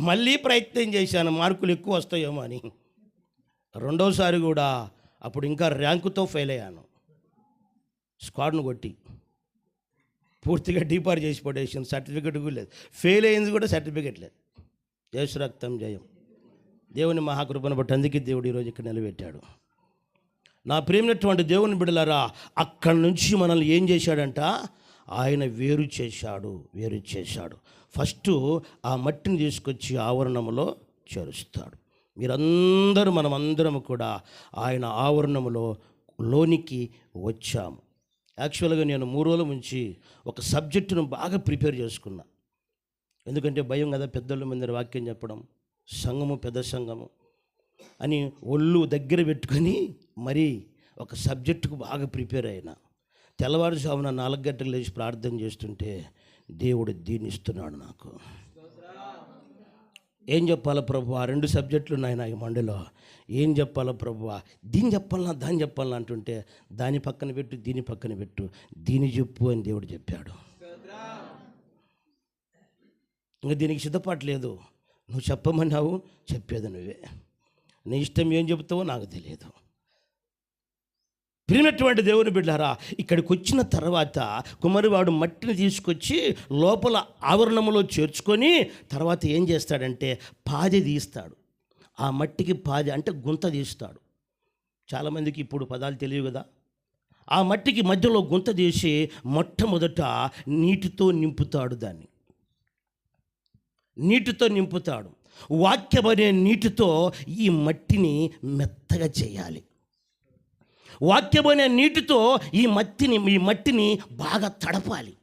మళ్ళీ ప్రయత్నం చేశాను, మార్కులు ఎక్కువ వస్తాయేమో అని. రెండోసారి కూడా అప్పుడు ఇంకా ర్యాంకుతో ఫెయిల్ అయ్యాను. స్క్వాడ్ను కొట్టి పూర్తిగా డీపార్ చేసి పడేసాను. సర్టిఫికెట్ కూడా లేదు. ఫెయిల్ అయింది కూడా సర్టిఫికెట్ లేదు. యేసు రక్తం జయం. దేవుని మహాకృపను బట్టి అందుకే దేవుడు ఈరోజు ఇక్కడ నిలబెట్టాడు. నా ప్రియమైనటువంటి దేవుని బిడ్డలారా, అక్కడి నుంచి మనల్ని ఏం చేశాడంట? ఆయన వేరు చేశాడు. ఫస్ట్ ఆ మట్టిని తీసుకొచ్చి ఆవరణములో చేరుస్తాడు. మీరందరూ, మనమందరం కూడా ఆయన ఆవరణములో లోనికి వచ్చాము. యాక్చువల్గా నేను 3 రోజుల నుంచి ఒక సబ్జెక్టును బాగా ప్రిపేర్ చేసుకున్నా. ఎందుకంటే భయం కదా, పెద్దల ముందర వాక్యం చెప్పడం, సంఘము పెద్ద సంఘము అని ఒళ్ళు దగ్గర పెట్టుకొని మరీ ఒక సబ్జెక్టుకు బాగా ప్రిపేర్ అయినా. తెల్లవారుజామున 4 గంటలు లేచి ప్రార్థన చేస్తుంటే దేవుడు దీనిస్తున్నాడు నాకు. ఏం చెప్పాలా ప్రభు? ఆ 2 సబ్జెక్టులు ఉన్నాయి నా ఈ మండలో. ఏం చెప్పాలా ప్రభు? దీన్ని చెప్పాలన్నా దాన్ని చెప్పాలన్నా అంటుంటే, దాని పక్కన పెట్టు, దీని పక్కన పెట్టు, దీన్ని చెప్పు అని దేవుడు చెప్పాడు. ఇంకా దీనికి సిద్ధపాటు లేదు. నువ్వు చెప్పమన్నావు, చెప్పేది నువ్వే. నీ ఇష్టం ఏం చెబుతావో నాకు తెలియదు. ప్రియమైనటువంటి దేవుని బిడ్డలారా, ఇక్కడికి వచ్చిన తర్వాత కుమ్మరివాడు మట్టిని తీసుకొచ్చి లోపల ఆవరణములో చేర్చుకొని తర్వాత ఏం చేస్తాడంటే పాదె తీస్తాడు. ఆ మట్టికి పాదె అంటే గుంత తీస్తాడు. చాలామందికి ఇప్పుడు పదాలు తెలియవు కదా. ఆ మట్టికి మధ్యలో గుంత తీసి మొట్టమొదట నీటితో నింపుతాడు. దాన్ని నీటితో నింపుతాడు. వాక్యం అనే నీటితో ఈ మట్టిని మెత్తగా చేయాలి. వాక్యం అనే నీటితో ఈ మట్టిని బాగా తడపాలి.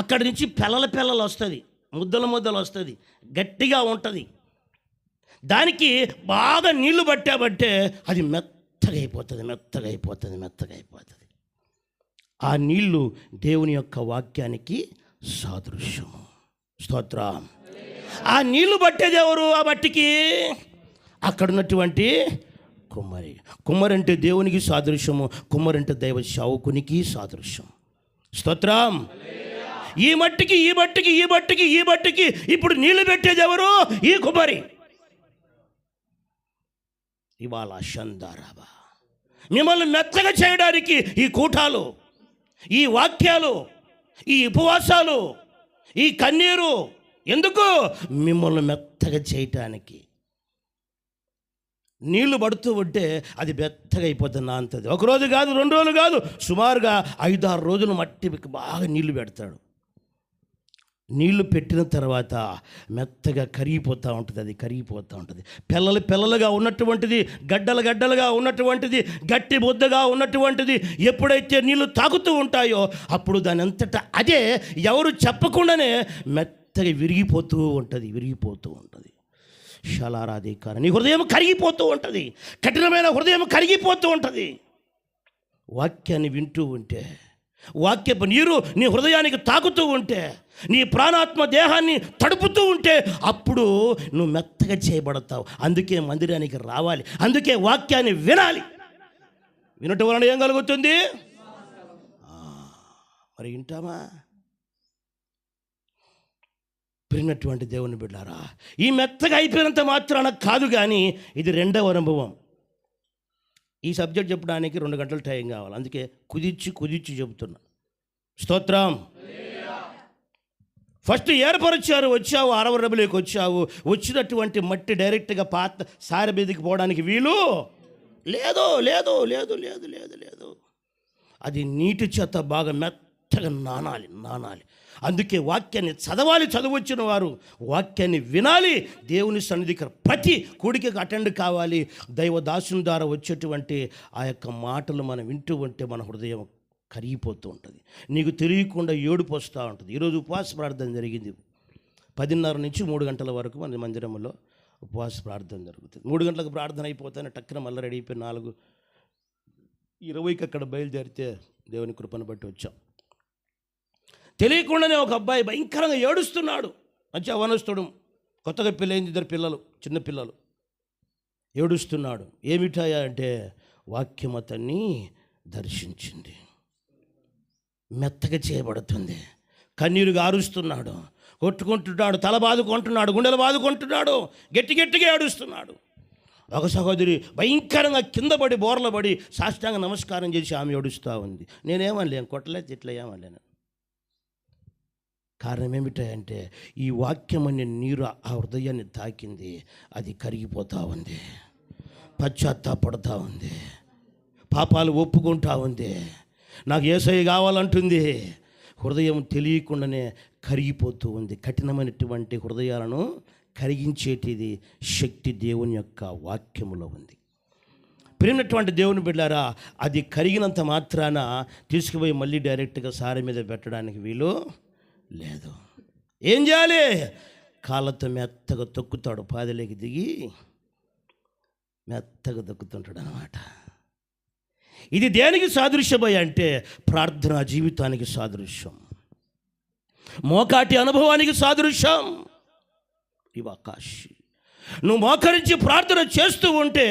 అక్కడి నుంచి పెళ్ళలు వస్తుంది, ముద్దలు వస్తుంది, గట్టిగా ఉంటుంది. దానికి బాగా నీళ్లు పట్టాబట్టే అది మెత్తగా అయిపోతుంది. ఆ నీళ్లు దేవుని యొక్క వాక్యానికి సాదృశ్యము. స్తోత్రం. ఆ నీళ్లు పట్టేది ఎవరు? ఆ మట్టికి అక్కడున్నటువంటి కుమ్మరి అంటే దేవునికి సాదృశ్యము. కుమ్మరి అంటే దైవ సేవకునికి సాదృశ్యం. స్తోత్రం. ఈ మట్టికి ఇప్పుడు నీళ్లు పెట్టేది ఎవరు? ఈ కుమ్మరి. ఇవాళ షందారాబా మిమ్మల్ని మెత్తగా చేయడానికి ఈ కూటాలు, ఈ వాక్యాలు, ఈ ఉపవాసాలు, ఈ కన్నీరు ఎందుకు? మిమ్మల్ని మెత్తగా చేయటానికి. నీళ్లు పడుతూ ఉంటే అది మెత్తగా అయిపోతుంది, నాంతది. 1 రోజు కాదు, 2 రోజులు కాదు, సుమారుగా 5-6 రోజులు మట్టికి బాగా నీళ్లు పెడతాడు. నీళ్లు పెట్టిన తర్వాత మెత్తగా కరిగిపోతూ ఉంటుంది. అది కరిగిపోతూ ఉంటుంది. పెళ్ళలుగా ఉన్నటువంటిది, గడ్డలుగా ఉన్నటువంటిది, గట్టి ముద్దగా ఉన్నటువంటిది ఎప్పుడైతే నీళ్లు తాగుతూ ఉంటాయో అప్పుడు దాని అంతటా అదే ఎవరు చెప్పకుండానే మెత్తగా మెత్తగా విరిగిపోతూ ఉంటుంది. శలారాధికార నీ హృదయం కరిగిపోతూ ఉంటుంది, కఠినమైన హృదయం కరిగిపోతూ ఉంటుంది. వాక్యాన్ని వింటూ ఉంటే, వాక్యపు నీరు నీ హృదయానికి తాకుతూ ఉంటే, నీ ప్రాణాత్మ దేహాన్ని తడుపుతూ ఉంటే అప్పుడు నువ్వు మెత్తగా చేయబడతావు. అందుకే మందిరానికి రావాలి, అందుకే వాక్యాన్ని వినాలి. వినటం వలన ఏం కలుగుతుంది? మరి వింటామా? ప్రియమైనటువంటి దేవుని బిడ్డారా, ఈ మెత్తగా అయిపోయినంత మాత్రాన కాదు, కానీ ఇది రెండవ అనుభవం. ఈ సబ్జెక్ట్ చెప్పడానికి 2 గంటల టైం కావాలి, అందుకే కుదిర్చి చెబుతున్నా. స్తోత్రం. ఫస్ట్ ఏర్పరిచారు, వచ్చావు, ఆరవరబులోకి వచ్చావు, వచ్చినటువంటి మట్టి డైరెక్ట్గా పాత సారె మీదకి పోవడానికి వీలు లేదు. అది నీటి చేత బాగా మెత్తగా నానాలి. అందుకే వాక్యాన్ని చదవచ్చిన వారు వాక్యాన్ని వినాలి. దేవుని సన్నిధికి ప్రతి కూడికి అటెండ్ కావాలి. దైవదాసుని ద్వారా వచ్చేటువంటి ఆ యొక్క మాటలు మనం వింటూ ఉంటే మన హృదయం కరిగిపోతూ ఉంటుంది. నీకు తెలియకుండా ఏడుపు వస్తూ ఉంటుంది. ఈరోజు ఉపవాస ప్రార్థన జరిగింది. 10:30 నుంచి 3 గంటల వరకు మన మందిరంలో ఉపవాస ప్రార్థన జరుగుతుంది. 3 గంటలకు ప్రార్థన అయిపోతానే టక్కున మళ్ళీ రెడీ అయిపోయి 4:20కి అక్కడ బయలుదేరితే దేవుని కృపను బట్టి వచ్చాం. తెలియకుండానే ఒక అబ్బాయి భయంకరంగా ఏడుస్తున్నాడు. మంచి అవనస్తుడు, కొత్తగా పెళ్ళైంది, 2 పిల్లలు, చిన్న పిల్లలు. ఏడుస్తున్నాడు. ఏమిటాయా అంటే వాక్యం అతన్ని దర్శించింది, మెత్తగా చేయబడుతుంది. కన్నీరు గారుస్తున్నాడు, కొట్టుకుంటున్నాడు, తల బాదుకుంటున్నాడు, గుండెలు బాదుకుంటున్నాడు, గట్టిగా ఏడుస్తున్నాడు. ఒక సహోదరి భయంకరంగా కింద పడి బోర్ల పడి సాష్టాంగ నమస్కారం చేసి ఆమె ఏడుస్తూ ఉంది. నేనేమనలేను, కొట్టలేదు, ఇట్లా ఏమనలేను. కారణం ఏమిటంటే ఈ వాక్యం అనే నీరు ఆ హృదయాన్ని తాకింది, అది కరిగిపోతూ ఉంది, పశ్చాత్తాపడుతూ ఉంది, పాపాలు ఒప్పుకుంటూ ఉంది, నాకు యేసయ్య కావాలంటుంది. హృదయం తెలియకుండానే కరిగిపోతూ ఉంది. కఠినమైనటువంటి హృదయాలను కరిగించేటిది శక్తి దేవుని యొక్క వాక్యములో ఉంది. ప్రియమైనటువంటి దేవుని బిడ్డారా, అది కరిగినంత మాత్రాన తీసుకుపోయి మళ్ళీ డైరెక్ట్గా సారె మీద పెట్టడానికి వీలు లేదు. ఏం చేయాలి? కాళ్ళతో మెత్తగా తొక్కుతాడు, పాదలేకి దిగి మెత్తగా తొక్కుతుంటాడు అన్నమాట. ఇది దేనికి సాదృశ్యమై అంటే ప్రార్థనా జీవితానికి సాదృశ్యం, మోకాటి అనుభవానికి సాదృశ్యం. ఇవాకాశి నువ్వు మోకరించి ప్రార్థన చేస్తూ ఉంటే,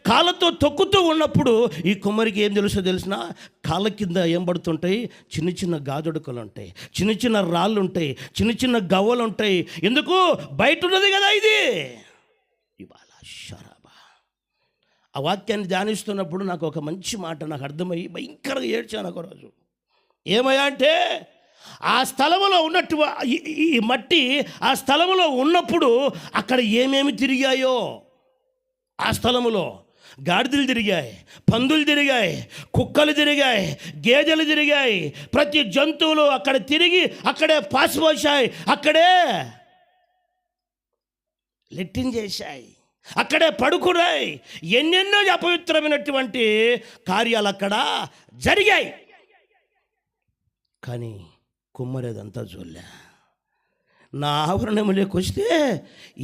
కాళ్ళతో తొక్కుతూ ఉన్నప్పుడు ఈ కుమ్మరికి ఏం తెలిసిన కాళ్ళ కింద ఏం పడుతుంటాయి? చిన్న గాజొడుకలు ఉంటాయి, చిన్న రాళ్ళు ఉంటాయి, చిన్న గవ్వలు ఉంటాయి. ఎందుకు? బయట ఉన్నది కదా ఇది. ఇవాళ షరాబా ఆ వాక్యాన్ని ధ్యానిస్తున్నప్పుడు నాకు ఒక మంచి మాట నాకు అర్థమయ్యి భయంకరంగా ఏడ్చాను ఒకరోజు. ఏమయ్యా అంటే, ఆ స్థలంలో ఉన్నట్టు ఈ మట్టి ఆ స్థలంలో ఉన్నప్పుడు అక్కడ ఏమేమి తిరిగాయో, ఆ స్థలములో గాడిదలు తిరిగాయి, పందులు తిరిగాయి, కుక్కలు తిరిగాయి, గేదెలు తిరిగాయి. ప్రతి జంతువులు అక్కడ తిరిగి అక్కడే పాసిపోసాయి, అక్కడే లెట్టిన్ చేశాయి, అక్కడే పడుకున్నాయి. ఎన్నెన్నో అపవిత్రమైనటువంటి కార్యాలు అక్కడ జరిగాయి. కానీ కుమ్మరేదంతా చూడలే. నా ఆవరణములోకి వస్తే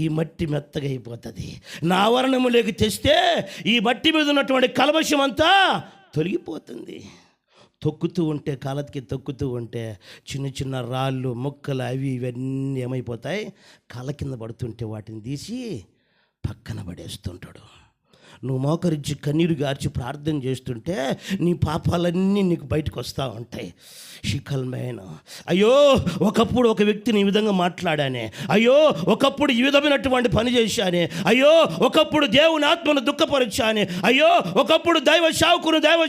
ఈ మట్టి మెత్తగా అయిపోతుంది, నా ఆవరణములోకి తెస్తే ఈ మట్టి మీద ఉన్నటువంటి కల్మషం అంతా తొలగిపోతుంది. తొక్కుతూ ఉంటే, కాళ్ళకి తొక్కుతూ ఉంటే చిన్న రాళ్ళు మొక్కలు అవి ఇవన్నీ ఏమైపోతాయి? కాళ్ళ కింద పడుతుంటే వాటిని తీసి పక్కన పడేస్తుంటాడు. నువ్వు మోకరించి కన్నీరు గార్చి ప్రార్థన చేస్తుంటే నీ పాపాలన్నీ నీకు బయటకు వస్తూ ఉంటాయి. శిఖల్మైన అయ్యో, ఒకప్పుడు ఒక వ్యక్తిని ఈ విధంగా మాట్లాడానే, అయ్యో ఒకప్పుడు ఈ విధమైనటువంటి పని చేశానే, అయ్యో ఒకప్పుడు దేవుని ఆత్మను దుఃఖపరిచానే, అయ్యో ఒకప్పుడు దైవ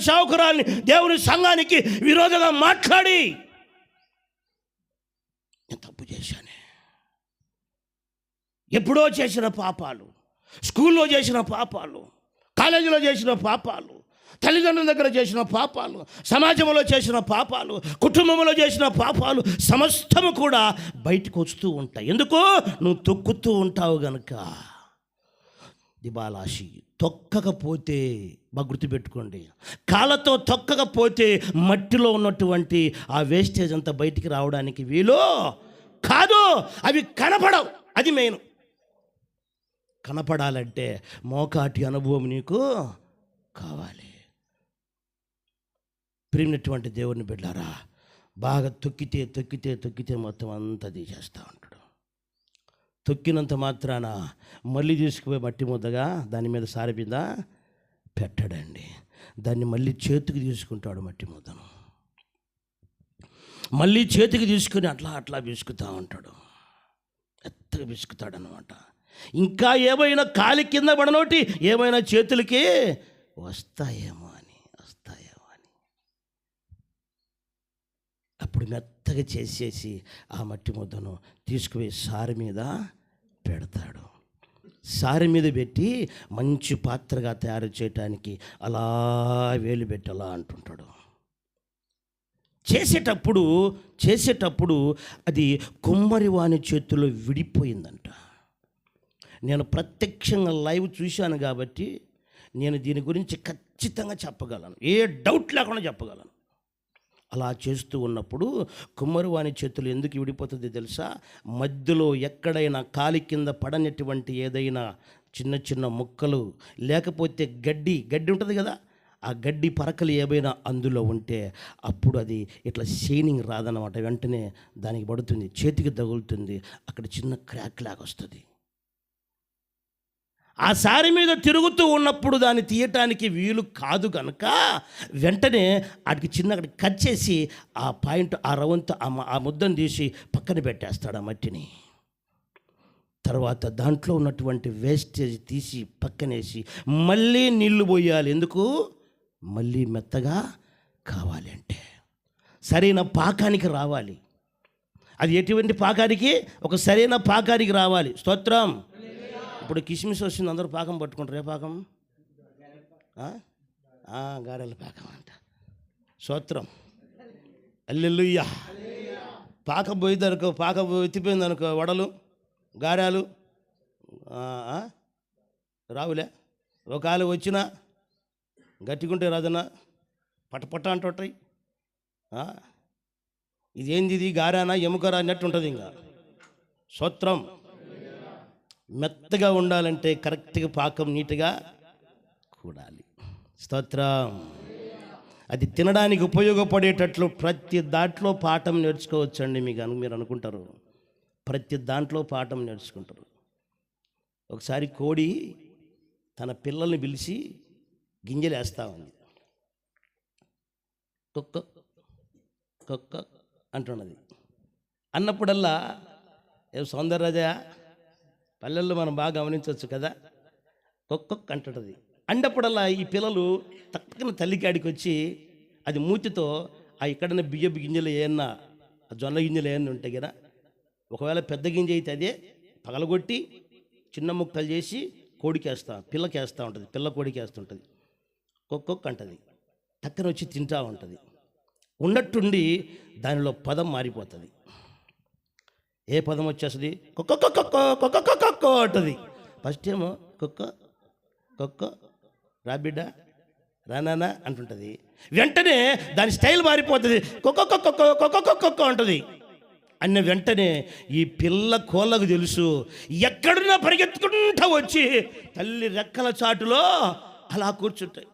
సేవకురాల్ని దేవుని సంఘానికి విరోధంగా మాట్లాడి నేను తప్పు చేశానే. ఎప్పుడో చేసిన పాపాలు, స్కూల్లో చేసిన పాపాలు, కాలేజీలో చేసిన పాపాలు, తల్లిదండ్రుల దగ్గర చేసిన పాపాలు, సమాజంలో చేసిన పాపాలు, కుటుంబంలో చేసిన పాపాలు సమస్తము కూడా బయటకు వస్తూ ఉంటాయి. ఎందుకు? నువ్వు తొక్కుతూ ఉంటావు గనుక. దిబాలాషి తొక్కకపోతే బాగా గుర్తుపెట్టుకోండి, కాళ్ళతో తొక్కకపోతే మట్టిలో ఉన్నటువంటి ఆ వేస్టేజ్ అంతా బయటికి రావడానికి వీలు కాదు, అవి కనపడవు. అది మెయిన్. కనపడాలంటే మోకాటి అనుభవం నీకు కావాలి. ప్రియమైనటువంటి దేవుని బిడ్డారా, బాగా తొక్కితే మొత్తం అంతా తీసేస్తూ ఉంటాడు. తొక్కినంత మాత్రాన మళ్ళీ తీసుకుపోయి మట్టి ముద్దగా దాని మీద సారి మీద పెట్టడండి. దాన్ని మళ్ళీ చేతికి తీసుకుంటాడు, మట్టి ముద్దను మళ్ళీ చేతికి తీసుకుని అట్లా విసుకుతూ ఉంటాడు. ఎత్తగా విసుకుతాడు అన్నమాట. ఇంకా ఏమైనా కాలి కింద పడనోటి ఏమైనా చేతులకి వస్తాయేమో అని అప్పుడు మెత్తగా చేసేసి ఆ మట్టి ముద్దను తీసుకుపోయి సారి మీద పెడతాడు. సారి మీద పెట్టి మంచి పాత్రగా తయారు చేయటానికి అలా వేలు పెట్టి అలా అంటుంటాడు. చేసేటప్పుడు అది కుమ్మరి వాని చేతుల్లో విడిపోయిందంట. నేను ప్రత్యక్షంగా లైవ్ చూశాను కాబట్టి నేను దీని గురించి ఖచ్చితంగా చెప్పగలను, ఏ డౌట్ లేకుండా చెప్పగలను. అలా చేస్తూ ఉన్నప్పుడు కుమ్మరివాని చేతులు ఎందుకు విడిపోతుంది తెలుసా? మధ్యలో ఎక్కడైనా కాలి కింద పడనటువంటి ఏదైనా చిన్న ముక్కలు, లేకపోతే గడ్డి ఉంటుంది కదా, ఆ గడ్డి పరకలు ఏవైనా అందులో ఉంటే అప్పుడు అది ఇట్లా షైనింగ్ రాదన్నమాట. వెంటనే దానికి పడుతుంది, చేతికి తగులుతుంది, అక్కడ చిన్న క్రాక్ లాగా వస్తుంది. ఆ సారి మీద తిరుగుతూ ఉన్నప్పుడు దాన్ని తీయటానికి వీలు కాదు కనుక వెంటనే వాటికి అక్కడ కట్ చేసి ఆ పాయింట్, ఆ రవంతో ఆ ముద్దను తీసి పక్కన పెట్టేస్తాడు ఆ మట్టిని. తర్వాత దాంట్లో ఉన్నటువంటి వేస్టేజ్ తీసి పక్కనేసి మళ్ళీ నీళ్లు పోయాలి. ఎందుకు? మళ్ళీ మెత్తగా కావాలి అంటే, సరైన పాకానికి రావాలి. అది ఎటువంటి పాకానికి? ఒక సరైన పాకానికి రావాలి. స్తోత్రం. ఇప్పుడు కిస్మిస్ వస్తుంది, అందరూ పాకం పట్టుకుంటారు. ఏ పాకం? గారెల పాకం అంట. స్తోత్రం. హల్లెలూయా. పాకం పోయిందనుకో, పాకం ఎత్తిపోయిందనుకో, వడలు గారెలు రావులే. ఒకవేళ వచ్చినా గట్టిగుంటే రాజన్న పట్టపట్ట అంటుంటాయి. ఇదేంది, ఇది గారానా ఎముకరా అన్నట్టు ఉంటుంది. ఇంకా స్తోత్రం. మెత్తగా ఉండాలంటే కరెక్ట్గా పాకం నీట్గా కూడాలి. స్తోత్రం. అది తినడానికి ఉపయోగపడేటట్లు ప్రతి దాంట్లో పాఠం నేర్చుకోవచ్చండి. మీరు అనుకుంటారు, ప్రతి దాంట్లో పాఠం నేర్చుకుంటారు. ఒకసారి కోడి తన పిల్లల్ని పిలిచి గింజలు వేస్తూ ఉంది. కుక్క కుక్క అంటున్నది. అన్నప్పుడల్లా సౌందర్యరాజా, పల్లెల్లో మనం బాగా గమనించవచ్చు కదా, కుక్క అంటుంటుంది. అన్నప్పుడల్లా ఈ పిల్లలు తక్కువ తల్లికాడికి వచ్చి అది మూతితో ఆ ఇక్కడనే బియ్యపు గింజలు ఏమన్నా, జొన్న గింజలు ఏమన్నా ఉంటాయి కదా, ఒకవేళ పెద్ద గింజ అయితే అదే పగలగొట్టి చిన్న ముక్కలు చేసి పిల్లకి వేస్తూ ఉంటుంది. పిల్ల కోడికి వేస్తుంటుంది. కుక్క అంటుంది. టక్కన వచ్చి తింటూ ఉంటుంది. ఉన్నట్టుండి దానిలో పదం మారిపోతుంది. ఏ పదం వచ్చేస్తుంది? కుక్క కుక్క కుక్క కుక్క కుక్క అంటుంది. ఫస్ట్ ఏమో కుక్క కుక్క రాబిడ్డ రానా అంటుంటుంది. వెంటనే దాని స్టైల్ మారిపోతుంది. కుక్క కుక్క కుక్క కుక్క కుక్క అంటుంది. అన్న వెంటనే ఈ పిల్ల కోళ్ళకు తెలుసు, ఎక్కడున్నా పరిగెత్తుకుంటూ వచ్చి తల్లి రెక్కల చాటులో అలా కూర్చుంటాయి.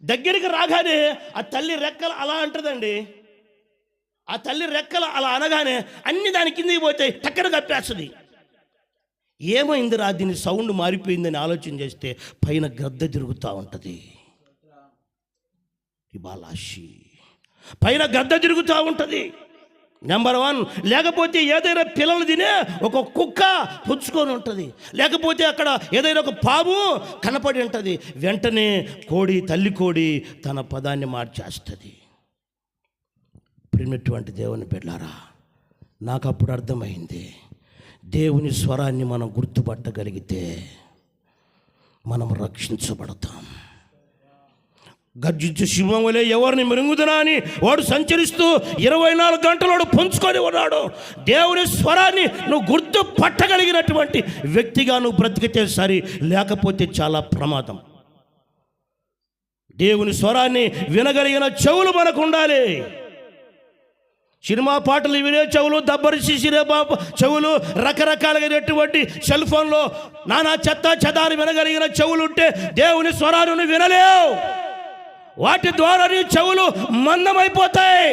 దగ్గరికి రాగానే ఆ తల్లి రెక్కలు అలా అంటుందండి. ఆ తల్లి రెక్కలు అలా అనగానే అన్ని దాని కిందకి పోతాయి, టక్కన కప్పేస్తుంది. ఏమైందిరా, దీని సౌండ్ మారిపోయిందని ఆలోచన చేస్తే పైన గద్ద తిరుగుతూ ఉంటుంది. ఇబాలాషి పైన గద్ద తిరుగుతూ ఉంటుంది. నెంబర్ 1. లేకపోతే ఏదైనా పిల్లలు తినే ఒక కుక్క పుచ్చుకొని ఉంటుంది, లేకపోతే అక్కడ ఏదైనా ఒక పాము కనపడి ఉంటుంది. వెంటనే తల్లి కోడి తన పదాన్ని మార్చేస్తుంది. ప్రియమైనటువంటి దేవుని బిడ్డలారా, నాకు అప్పుడు అర్థమైంది, దేవుని స్వరాన్ని మనం గుర్తుపట్టగలిగితే మనం రక్షించబడతాం. గర్జించు సింహం వలె ఎవరిని మృంగుదునా అని వాడు సంచరిస్తూ 24 గంటలు వాడు పంచుకొని ఉన్నాడు. దేవుని స్వరాన్ని నువ్వు గుర్తు పట్టగలిగినటువంటి వ్యక్తిగా నువ్వు బ్రతికితే సరి, లేకపోతే చాలా ప్రమాదం. దేవుని స్వరాన్ని వినగలిగిన చెవులు మనకు ఉండాలి. సినిమా పాటలు వినే చెవులు, దబ్బరి శిశిరే చెవులు, రకరకాలైనటువంటి సెల్ ఫోన్లో నానా చెత్త చెదారి వినగలిగిన చెవులుంటే దేవుని స్వరాన్ని వినలేవు. వాటి ద్వారా నీ చెవులు మందమైపోతాయి.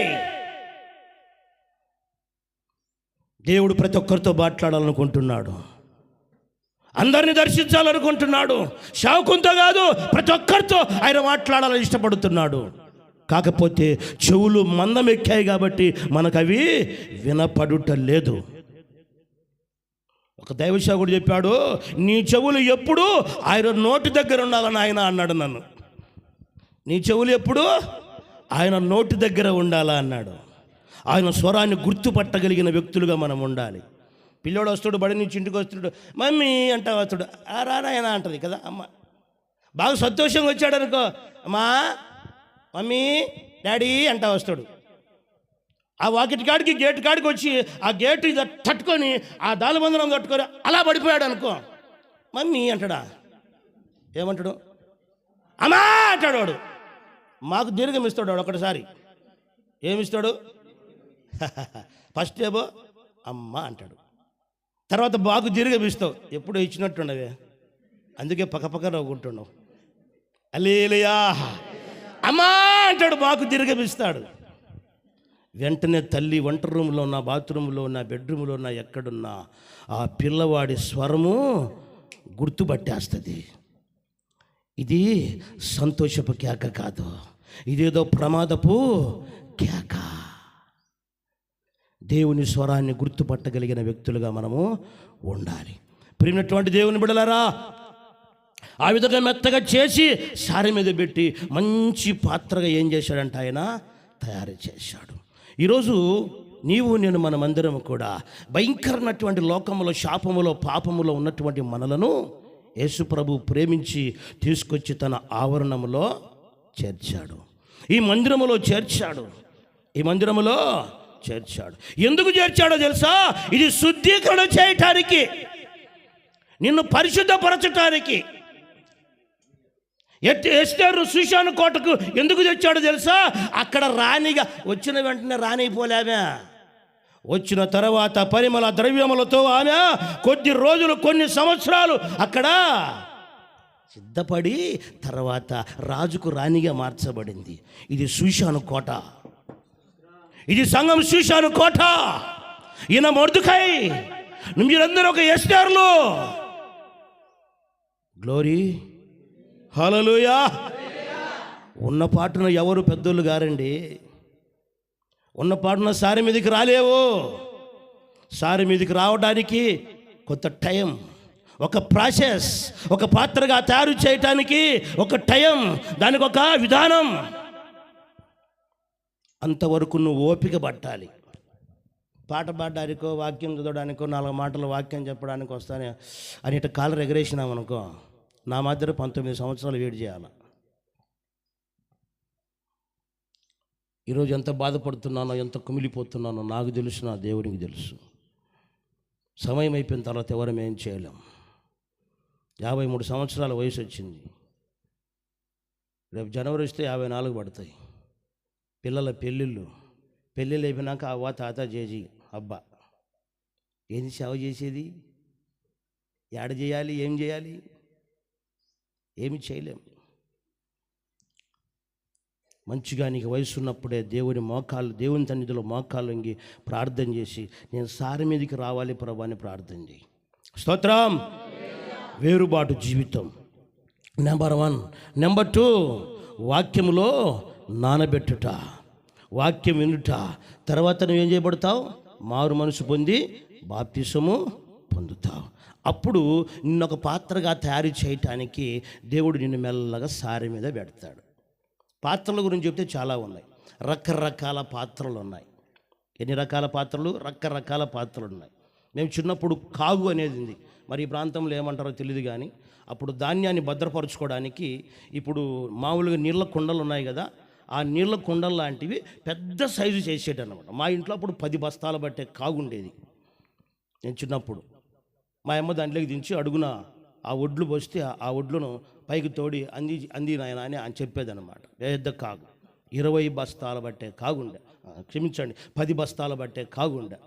దేవుడు ప్రతి ఒక్కరితో మాట్లాడాలనుకుంటున్నాడు, అందరిని దర్శించాలనుకుంటున్నాడు. శావుకుంతో కాదు, ప్రతి ఒక్కరితో ఆయన మాట్లాడాలని ఇష్టపడుతున్నాడు. కాకపోతే చెవులు మందం ఎక్కాయి కాబట్టి మనకు అవి వినపడుట లేదు. ఒక దైవసేవకుడు చెప్పాడు, నీ చెవులు ఎప్పుడు ఆయన నోటి దగ్గర ఉండాలని ఆయన అన్నాడు నన్ను. నీ చెవులు ఎప్పుడు ఆయన నోటి దగ్గర ఉండాలా అన్నాడు. ఆయన స్వరాన్ని గుర్తుపట్టగలిగిన వ్యక్తులుగా మనం ఉండాలి. పిల్లోడు వస్తాడు, బడి నుంచి ఇంటికి వస్తాడు, మమ్మీ అంటా వస్తాడు, రానాయన అంటది కదా అమ్మ. బాగా సంతోషంగా వచ్చాడు అనుకో, అమ్మా మమ్మీ డాడీ అంటా వస్తాడు. ఆ వాకిటి కాడికి గేటు కాడికి వచ్చి ఆ గేటు ఇది తట్టుకొని ఆ దాలబంధనం తట్టుకొని అలా పడిపోయాడు అనుకో, మమ్మీ అంటాడా? ఏమంటాడు? అమ్మా అంటాడు వాడు. మాకు దీర్ఘం ఇస్తాడు వాడు ఒకటిసారి. ఏమిస్తాడు? ఫస్ట్ ఏమో అమ్మ అంటాడు, తర్వాత బాగు దీర్ఘం ఇస్తావు. ఎప్పుడు ఇచ్చినట్టుండవే, అందుకే పక్కపక్క నవ్వుకుంటున్నావు. హల్లెలూయా. అమ్మా అంటాడు, మాకు దీర్ఘమిస్తాడు. వెంటనే తల్లి వంట రూమ్లో ఉన్న, బాత్రూంలో ఉన్న, బెడ్రూమ్లో ఉన్న, ఎక్కడున్నా ఆ పిల్లవాడి స్వరము గుర్తుపట్టేస్తుంది. ఇది సంతోషపు కేక కాదు, ఇదేదో ప్రమాదపు కేక. దేవుని స్వరాన్ని గుర్తుపట్టగలిగిన వ్యక్తులుగా మనము ఉండాలి. ప్రియమైనటువంటి దేవుని బిడ్డలారా, ఆ విధంగా మెత్తగా చేసి సారె మీద పెట్టి మంచి పాత్రగా ఏం చేశాడంటే ఆయన తయారు చేశాడు. ఈరోజు నీవు నేను మనమందరం కూడా భయంకరమైనటువంటి లోకములో, శాపములో, పాపములో ఉన్నటువంటి మనలను యేసు ప్రభు ప్రేమించి తీసుకొచ్చి తన ఆవరణములో చేర్చాడు. ఈ మందిరములో చేర్చాడు. ఈ మందిరములో చేర్చాడు. ఎందుకు చేర్చాడో తెలుసా? ఇది శుద్ధీకరణ చేయటానికి, నిన్ను పరిశుద్ధపరచటానికి. ఎస్తేరు షూషాను కోటకు ఎందుకు తెచ్చాడో తెలుసా? అక్కడ రాణిగా వచ్చిన వెంటనే రాణిపోలేమే. వచ్చిన తర్వాత పరిమళ ద్రవ్యములతో ఆమె కొద్ది రోజులు, కొన్ని సంవత్సరాలు అక్కడ సిద్ధపడి తర్వాత రాజుకు రాణిగా మార్చబడింది. ఇది షూషాను కోట, ఇది సంఘం షూషాను కోట. ఈయన మొర్దెకై, మీరందరూ ఒక ఎస్తేర్లు. గ్లోరీ, హల్లెలూయా. ఉన్న పాటున ఎవరు పెద్దోళ్ళు గారండి. ఉన్న పాటున సారి మీదకి రాలేవు. సారి మీదకి రావడానికి కొంత టైం, ఒక ప్రాసెస్, ఒక పాత్రగా తయారు చేయటానికి ఒక టైం, దానికి ఒక విధానం. అంతవరకు నువ్వు ఓపిక పట్టాలి. పాట పాడడానికో, వాక్యం చదవడానికో, 4 మాటలు వాక్యం చెప్పడానికి వస్తానే అని ఇట్లా కాలర్ ఎగరేసినామనుకో, నా మధ్య 19 సంవత్సరాలు వెయిట్ చేయాలి. ఈరోజు ఎంత బాధపడుతున్నానో, ఎంత కుమిలిపోతున్నానో నాకు తెలుసు, నా దేవునికి తెలుసు. సమయం అయిపోయిన తర్వాత ఎవరం ఏం చేయలేం. 53 సంవత్సరాల వయసు వచ్చింది. రేపు జనవరి వస్తే 54 పడతాయి. పిల్లల పెళ్ళిళ్ళు అయిపోయినాక అవ్వ, తాత, జేజీ, అబ్బా, ఏంది సేవ చేసేది? ఏడ చేయాలి? ఏం చేయాలి? ఏమి చేయలేం. మంచిగా నీకు వయసు ఉన్నప్పుడే దేవుని సన్నిధిలో మోకాలు వంగి ప్రార్థన చేసి, నేను సారి మీదకి రావాలి ప్రభు అని ప్రార్థన చేయి. స్తోత్రం. వేరుబాటు జీవితం నెంబర్ 1. నెంబర్ 2, వాక్యములో నానబెట్టుట, వాక్యం వినుట. తర్వాత నువ్వేం చేయబడతావు? మారు మనసు పొంది బాప్తిసము పొందుతావు. అప్పుడు నిన్ను ఒక పాత్రగా తయారు చేయటానికి దేవుడు నిన్ను మెల్లగా సారి మీద పెడతాడు. పాత్రల గురించి చెప్తే చాలా ఉన్నాయి. రకరకాల పాత్రలు ఉన్నాయి. ఎన్ని రకాల పాత్రలు? రకరకాల పాత్రలు ఉన్నాయి. మేము చిన్నప్పుడు కాగు అనేది ఉంది, మరి ఈ ప్రాంతంలో ఏమంటారో తెలియదు, కానీ అప్పుడు ధాన్యాన్ని భద్రపరచుకోవడానికి ఇప్పుడు మామూలుగా నీళ్ళ కుండలు ఉన్నాయి కదా, ఆ నీళ్ళ కుండలు లాంటివి పెద్ద సైజు చేసేటన్నమాట. మా ఇంట్లో అప్పుడు 10 బస్తాలు పట్టే కాగు ఉండేది. నేను చిన్నప్పుడు మా అమ్మ దాంట్లోకి దించి అడుగున ఆ ఒడ్లు పోస్తే ఆ ఒడ్లను పైకి తోడి అంది నాయన అని చెప్పేదన్నమాట. పెద్ద కాగు 20 బస్తాల బట్టే కాగుండే, క్షమించండి 10 బస్తాల బట్టే కాగుండే.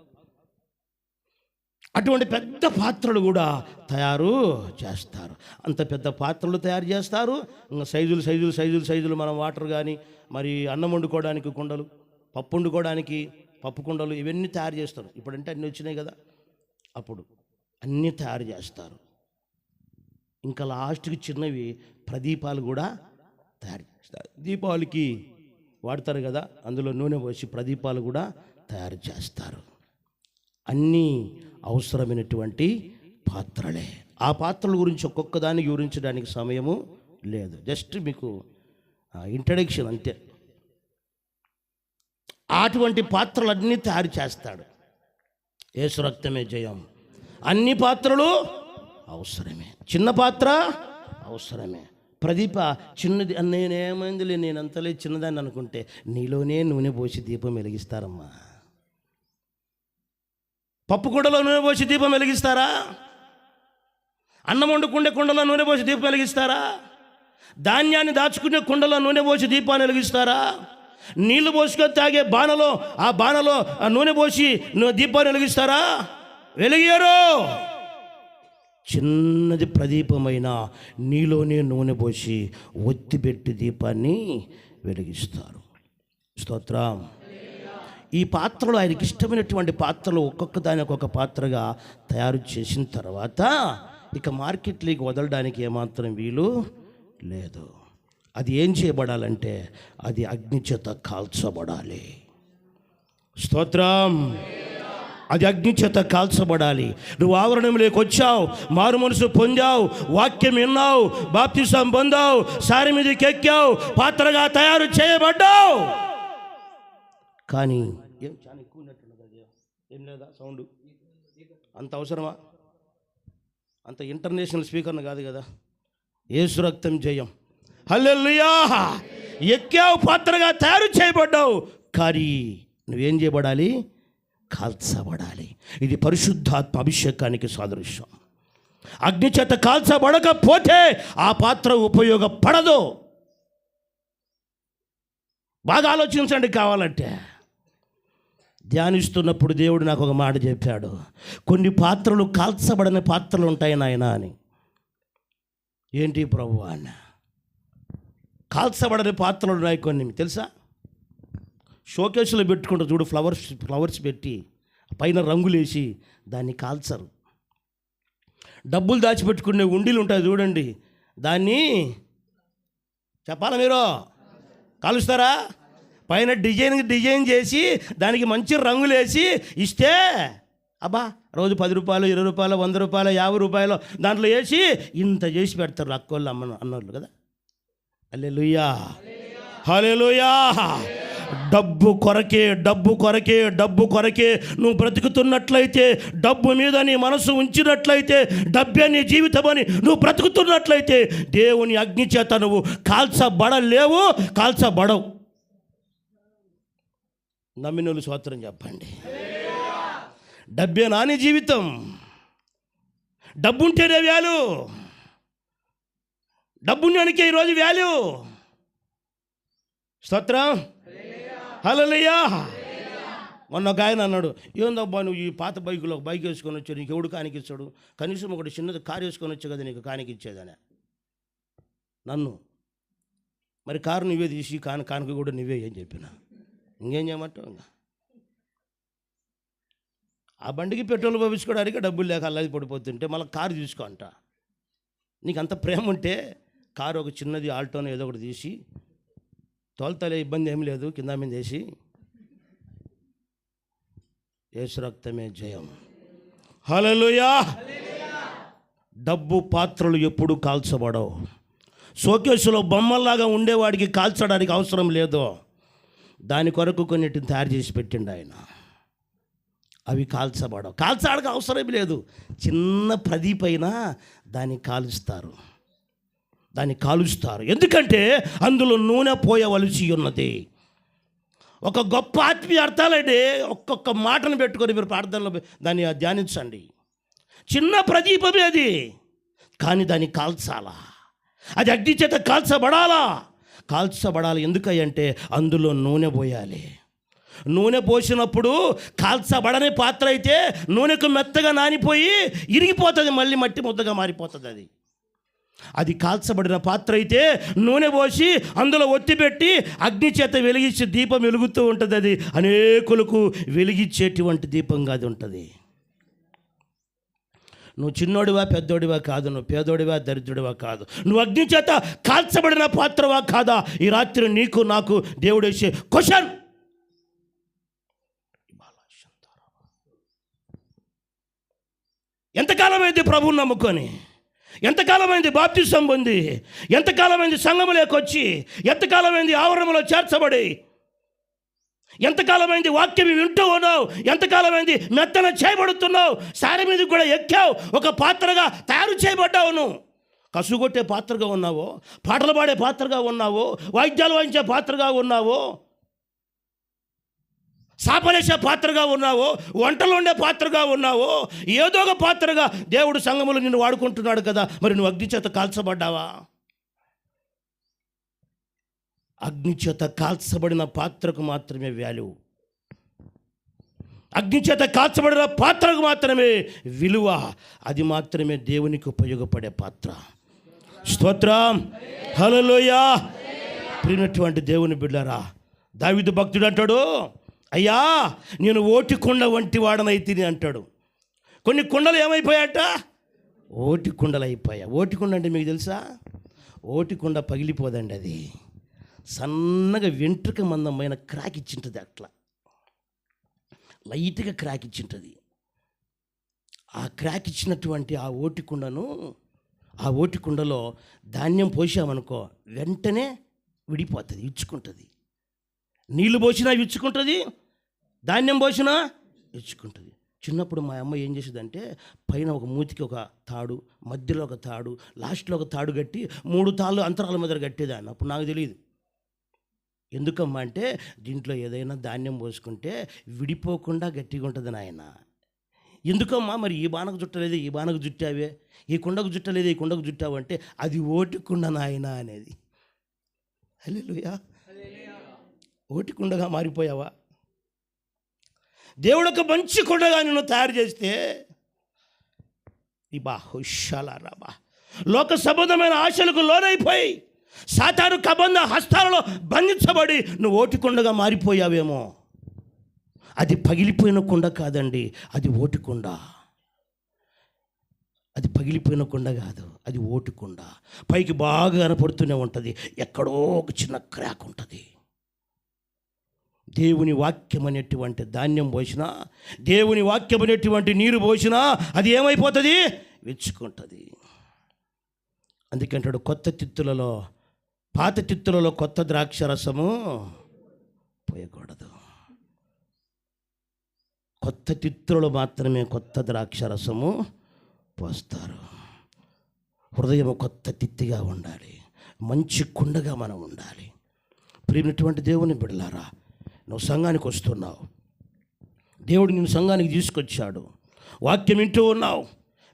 అటువంటి పెద్ద పాత్రలు కూడా తయారు చేస్తారు. అంత పెద్ద పాత్రలు తయారు చేస్తారు. ఇంకా సైజులు మనం వాటర్ కానీ, మరి అన్నం వండుకోవడానికి కుండలు, పప్పు వండుకోవడానికి పప్పు కుండలు, ఇవన్నీ తయారు చేస్తారు. ఇప్పుడంటే అన్నీ వచ్చినాయి కదా, అప్పుడు అన్నీ తయారు చేస్తారు. ఇంకా లాస్ట్కి చిన్నవి ప్రదీపాలు కూడా తయారు చేస్తారు. దీపావళికి వాడతారు కదా, అందులో నూనె పోసి ప్రదీపాలు కూడా తయారు చేస్తారు. అన్నీ అవసరమైనటువంటి పాత్రలే. ఆ పాత్రల గురించి ఒక్కొక్క దాన్ని వివరించడానికి సమయము లేదు, జస్ట్ మీకు ఇంట్రడక్షన్ అంతే. అటువంటి పాత్రలన్నీ తయారు చేస్తాడు. యేసు రక్తమే జయం. అన్ని పాత్రలు అవసరమే, చిన్న పాత్ర అవసరమే. ప్రదీప చిన్నది, నేనేమైందిలే, నేను అంతలే చిన్నదాన్ని అనుకుంటే నీలోనే నూనె పోసి దీపం వెలిగిస్తారమ్మా. పప్పు కుండలో నూనె పోసి దీపం వెలిగిస్తారా? అన్నం వండుకుండే కుండలో నూనె పోసి దీపం వెలిగిస్తారా? ధాన్యాన్ని దాచుకునే కుండలో నూనె పోసి దీపాన్ని వెలిగిస్తారా? నీళ్లు పోసుకొని తాగే బాణలో, ఆ బాణలో నూనె పోసి దీపాన్ని వెలిగిస్తారా? వెలిగారు. చిన్నది ప్రదీపమైన నీలోనే నూనె పోసి ఒత్తిపెట్టి దీపాన్ని వెలిగిస్తారు. స్తోత్రం. ఈ పాత్రలు ఆయనకి ఇష్టమైనటువంటి పాత్రలు ఒక్కొక్క దాని ఒక్కొక్క పాత్రగా తయారు చేసిన తర్వాత ఇక మార్కెట్లోకి వదలడానికి ఏమాత్రం వీలు లేదు. అది ఏం చేయబడాలంటే అది అగ్ని చేత కాల్చబడాలి. స్తోత్రం. అది అగ్ని చేత కాల్చబడాలి. నువ్వు ఆవరణంలోకి వచ్చావు, మారు మనసు పొందావు, వాక్యం విన్నావు, బాప్తిసం పొందావు, సారి మీదకి ఎక్కావు, పాత్రగా తయారు చేయబడ్డావు. కానీ ఏం చాలా ఎక్కువ ఉన్నట్టున్నది, ఏం లేదా సౌండ్? అంత అవసరమా? అంత ఇంటర్నేషనల్ స్పీకర్ని కాదు కదా. యేసు రక్తం జయం. హల్లెలూయా. ఎక్కావు, పాత్రగా తయారు చేయబడ్డావు. కానీ నువ్వేం చేయబడాలి? కాల్చబడాలి. ఇది పరిశుద్ధాత్మ అభిషేకానికి సాదృశ్యం. అగ్ని చేత కాల్చబడకపోతే ఆ పాత్ర ఉపయోగపడదు. బాగా ఆలోచించండి. కావాలంటే ధ్యానిస్తున్నప్పుడు దేవుడు నాకు ఒక మాట చెప్పాడు, కొన్ని పాత్రలు కాల్చబడని పాత్రలు ఉంటాయి నాయనా అని. ఏంటి ప్రభు అన్న? కాల్చబడని పాత్రలు ఉన్నాయి కొన్ని, తెలుసా? షోకేసులో పెట్టుకుంటారు చూడు, ఫ్లవర్స్ పెట్టి పైన రంగులేసి దాన్ని కాల్చరు. డబ్బులు దాచిపెట్టుకునే ఉండీలు ఉంటాయి చూడండి, దాన్ని చెప్పాలా మీరు? కాలుస్తారా? పైన డిజైన్ చేసి దానికి మంచి రంగులు వేసి ఇస్తే అబ్బా రోజు 10 రూపాయలు, 20 రూపాయలు, 100 రూపాయలు, 50 రూపాయలు దాంట్లో వేసి ఇంత చేసి పెడతారు అక్కోళ్ళు అన్నోళ్ళు కదా. హల్లెలూయా, హల్లెలూయా. డబ్బు కొరకే నువ్వు బ్రతుకుతున్నట్లయితే, డబ్బు మీద నీ మనసు ఉంచినట్లయితే, డబ్బే నీ జీవితం అని నువ్వు బ్రతుకుతున్నట్లయితే దేవుని అగ్ని చేత నువ్వు కాల్చబడలేవు, కాల్చబడవు. నమ్మినోళ్ళు స్తోత్రం చెప్పండి. డబ్బే నాని జీవితం. డబ్బుంటేనే వాల్యూ. డబ్బున్నానికే ఈరోజు వాల్యూ. స్తోత్రం. హల్లెలూయా. మొన్న ఒక ఆయన అన్నాడు, ఏందబ్బా నువ్వు ఈ పాత బైకులో ఒక బైక్ వేసుకొని వచ్చావు, నీకు ఎవడు కానికిచ్చాడు? కనీసం ఒకటి చిన్నది కారు వేసుకొని వచ్చావు కదా, నీకు కానికిచ్చేదనే. నన్ను మరి కారు నువ్వే తీసి కానుక కూడా నువ్వే అని చెప్పిన. ఇంకేం చేయమంటావు? ఆ బండికి పెట్రోల్ పోయించుకోవడానికి డబ్బులు లేక అల్లది పడిపోతుంటే మళ్ళీ కారు తీసుకో అంట. నీకు అంత ప్రేమ ఉంటే కారు ఒక చిన్నది ఆల్టోనో ఏదో ఒకటి తీసి తోలుతలే, ఇబ్బంది ఏం లేదు, కింద మీద వేసి. యేసు రక్తమే జయం. హల్లెలూయా. డబ్బు పాత్రలు ఎప్పుడు కాల్చబడవు. షోకేసులో బొమ్మల్లాగా ఉండేవాడికి కాల్చడానికి అవసరం లేదు. దాని కొరకు కొన్నిటిని తయారు చేసి పెట్టిండు ఆయన. అవి కాల్చబడవు, కాల్చడానికి అవసరం లేదు. చిన్న ప్రదీపైనా దాన్ని కాలుస్తారు. ఎందుకంటే అందులో నూనె పోయవలసి ఉన్నది. ఒక గొప్ప ఆత్మీయ అర్థాలండి. ఒక్కొక్క మాటను పెట్టుకొని మీరు ప్రార్థనలో దాన్ని ధ్యానించండి. చిన్న ప్రదీపమే అది, కానీ దాన్ని కాల్చాలా. అది అగ్ని చేత కాల్చబడాలా. కాల్చబడాలి. ఎందుకంటే అందులో నూనె పోయాలి. నూనె పోసినప్పుడు కాల్చబడని పాత్ర అయితే నూనెకు మెత్తగా నానిపోయి ఇరిగిపోతుంది, మళ్ళీ మట్టి ముద్దగా మారిపోతుంది. అది కాల్చబడిన పాత్ర అయితే నూనె పోసి అందులో ఒత్తి పెట్టి అగ్ని చేత వెలిగించి దీపం వెలుగుతూ ఉంటుంది. అది అనేకులకు వెలిగించేటువంటి దీపంగా అది ఉంటుంది. నువ్వు చిన్నోడివా పెద్దోడివా కాదు, నువ్వు పేదోడివా దరిద్రుడివా కాదు, నువ్వు అగ్ని చేత కాల్చబడిన పాత్రవా కాదా? ఈ రాత్రి నీకు నాకు దేవుడు వేసే క్వశ్చన్. ఎంతకాలమైంది ప్రభువుని నమ్ముకొని? ఎంతకాలమైంది బాప్తిసం పొంది? ఎంతకాలమైంది సంఘములోకి వచ్చి? ఎంతకాలమైంది ఆవరణలో చేర్చబడి? ఎంతకాలమైంది వాక్యం వింటూ ఉన్నావు? ఎంతకాలమైంది మెత్తన చేయబడుతున్నావు? సారి మీదకి కూడా ఎక్కావు, ఒక పాత్రగా తయారు చేయబడ్డావు. నువ్వు కసుగొట్టే పాత్రగా ఉన్నావో, పాటలు పాడే పాత్రగా ఉన్నావో, వాయిద్యాలు వాయించే పాత్రగా ఉన్నావో, సాపలేసే పాత్రగా ఉన్నావో, వంటలు ఉండే పాత్రగా ఉన్నావో, ఏదో ఒక పాత్రగా దేవుడు సంఘములో నిన్ను వాడుకుంటున్నాడు కదా. మరి నువ్వు అగ్ని చేత కాల్చబడ్డావా? అగ్ని చేత కాల్చబడిన పాత్రకు మాత్రమే వాల్యూ. అగ్ని చేత కాల్చబడిన పాత్రకు మాత్రమే విలువ. అది మాత్రమే దేవునికి ఉపయోగపడే పాత్ర. స్తోత్రం, హల్లెలూయా. ప్రియమైనటువంటి దేవుని బిడ్డలారా, దావీదు భక్తుడు అంటాడు, అయ్యా నేను ఓటి కుండ వంటి వాడనైతిని అంటాడు. కొన్ని కుండలు ఏమైపోయాట? ఓటి కుండలు అయిపోయా. ఓటి కుండ అంటే మీకు తెలుసా? ఓటి కుండ పగిలిపోదండి, అది సన్నగా వెంట్రుక మందమైన క్రాక్ ఇచ్చింటుంది. అట్లా లైట్గా క్రాక్ ఇచ్చింటుంది. ఆ క్రాక్ ఇచ్చినటువంటి ఆ ఓటి కుండను, ఆ ఓటి కుండలో ధాన్యం పోసామనుకో వెంటనే విడిపోతుంది, ఇచ్చుకుంటుంది. నీళ్ళు పోసినా ఇచ్చుకుంటుంది, ధాన్యం పోసినా ఇచ్చుకుంటుంది. చిన్నప్పుడు మా అమ్మ ఏం చేసేదంటే పైన ఒక మూతికి ఒక తాడు, మధ్యలో ఒక తాడు, లాస్ట్లో ఒక తాడు కట్టి 3 తాళ్ళు అంతరాల మీద కట్టేదాన్ని. అప్పుడు నాకు తెలియదు. ఎందుకమ్మా అంటే దీంట్లో ఏదైనా ధాన్యం పోసుకుంటే విడిపోకుండా గట్టిగా ఉంటుంది నాయన. ఎందుకమ్మా మరి ఈ బాణకు జుట్టలేదు, ఈ బాణకు జుట్టావే, ఈ కుండకు జుట్టలేదు, ఈ కుండకు జుట్టావు అంటే అది ఓటి కుండ నాయన అనేది. హల్లెలూయా. ఓటి కుండగా మారిపోయావా? దేవుడు ఒక మంచి కుండగా నిన్ను తయారు చేస్తే ఈ హుషాలారాబా లోక సంబంధమైన ఆశలకు లోనైపోయి సాతాను కబంధ హస్తాలలో బంధించబడి నువ్వు ఓటి కుండగా మారిపోయావేమో. అది పగిలిపోయిన కుండ కాదండి, అది ఓటి కుండ. అది పగిలిపోయిన కుండ కాదు, అది ఓటి కుండ. పైకి బాగా కనపడుతూనే ఉంటుంది, ఎక్కడో ఒక చిన్న క్రాక్ ఉంటుంది. దేవుని వాక్యం అనేటువంటి ధాన్యం పోసినా, దేవుని వాక్యం అనేటువంటి నీరు పోసినా అది ఏమైపోతుంది? విచ్చుకుంటుంది. అందుకంటాడు కొత్త తిత్తులలో, పాత తిత్తులలో కొత్త ద్రాక్ష రసము పోయకూడదు. కొత్త తిత్తులలో మాత్రమే కొత్త ద్రాక్ష రసము పోస్తారు. హృదయం కొత్త తిత్తిగా ఉండాలి, మంచి కుండగా మనం ఉండాలి. ప్రియమైనటువంటి దేవుని బిడ్డలారా, నువ్వు సంఘానికి వస్తున్నావు, దేవుడు నిన్ను సంఘానికి తీసుకొచ్చాడు, వాక్యం వింటూ ఉన్నావు,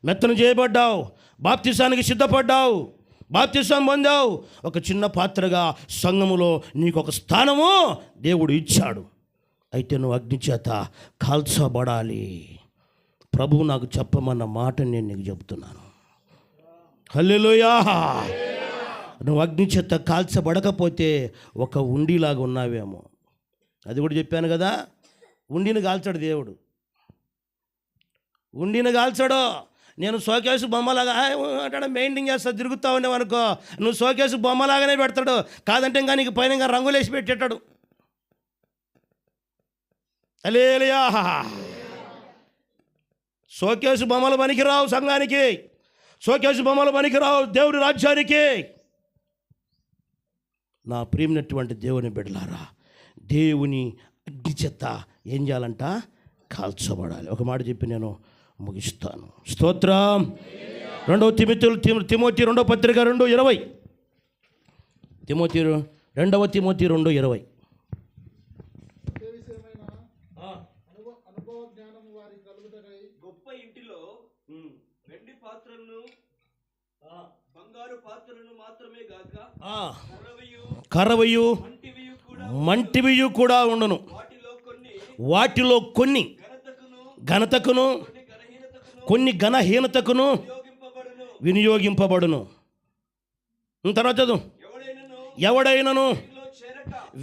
మెత్తన చేయబడ్డావు, బాప్తిసానికి సిద్ధపడ్డావు, బాప్తిసం పొందావు. ఒక చిన్న పాత్రగా సంఘములో నీకు ఒక స్థానము దేవుడు ఇచ్చాడు. అయితే నువ్వు అగ్ని చేత కాల్చబడాలి. ప్రభువు నాకు చెప్పమన్న మాట నేను నీకు చెప్తున్నాను. హల్లెలూయా. నువ్వు అగ్ని చేత కాల్చబడకపోతే ఒక ఉండిలాగా ఉన్నావేమో. అది కూడా చెప్పాను కదా, ఉండిని కాల్చాడు దేవుడు, ఉండిని కాల్చాడు. నేను షోకేసు బొమ్మలాగా అంటే మెయింటైన్ చేస్తా తిరుగుతూ ఉండేవు అనుకో, నువ్వు షోకేసు బొమ్మలాగానే పెడతాడు. కాదంటే ఇంకా నీకు పైన ఇంకా రంగులేసి పెట్టేటాడు. హల్లెలూయా. షోకేసు బొమ్మలు పనికిరావు సంఘానికి, షోకేసు బొమ్మలు పనికిరావు దేవుడి రాజ్యానికి. నా ప్రియమైనటువంటి దేవుని బిడ్డలారా, దేవుని అగ్ని చేత ఏం చేయాలంట? కాల్చబడాలి. ఒక మాట చెప్పి నేను ముగిస్తాను. స్తోత్రం. 2 తిమోతి 2వ పత్రిక 2:20. తిమోతి 2:20. గొప్ప ఇంటిలో వెండి పాత్రలను బంగారు పాత్రలను మాత్రమే గాక కర్రవయు మంటివియు కూడా ఉండును. వాటిలో కొన్ని ఘనతకును కొన్ని ఘనహీనతకును వినియోగింపబడును. తర్వాత చదువు. ఎవడైనను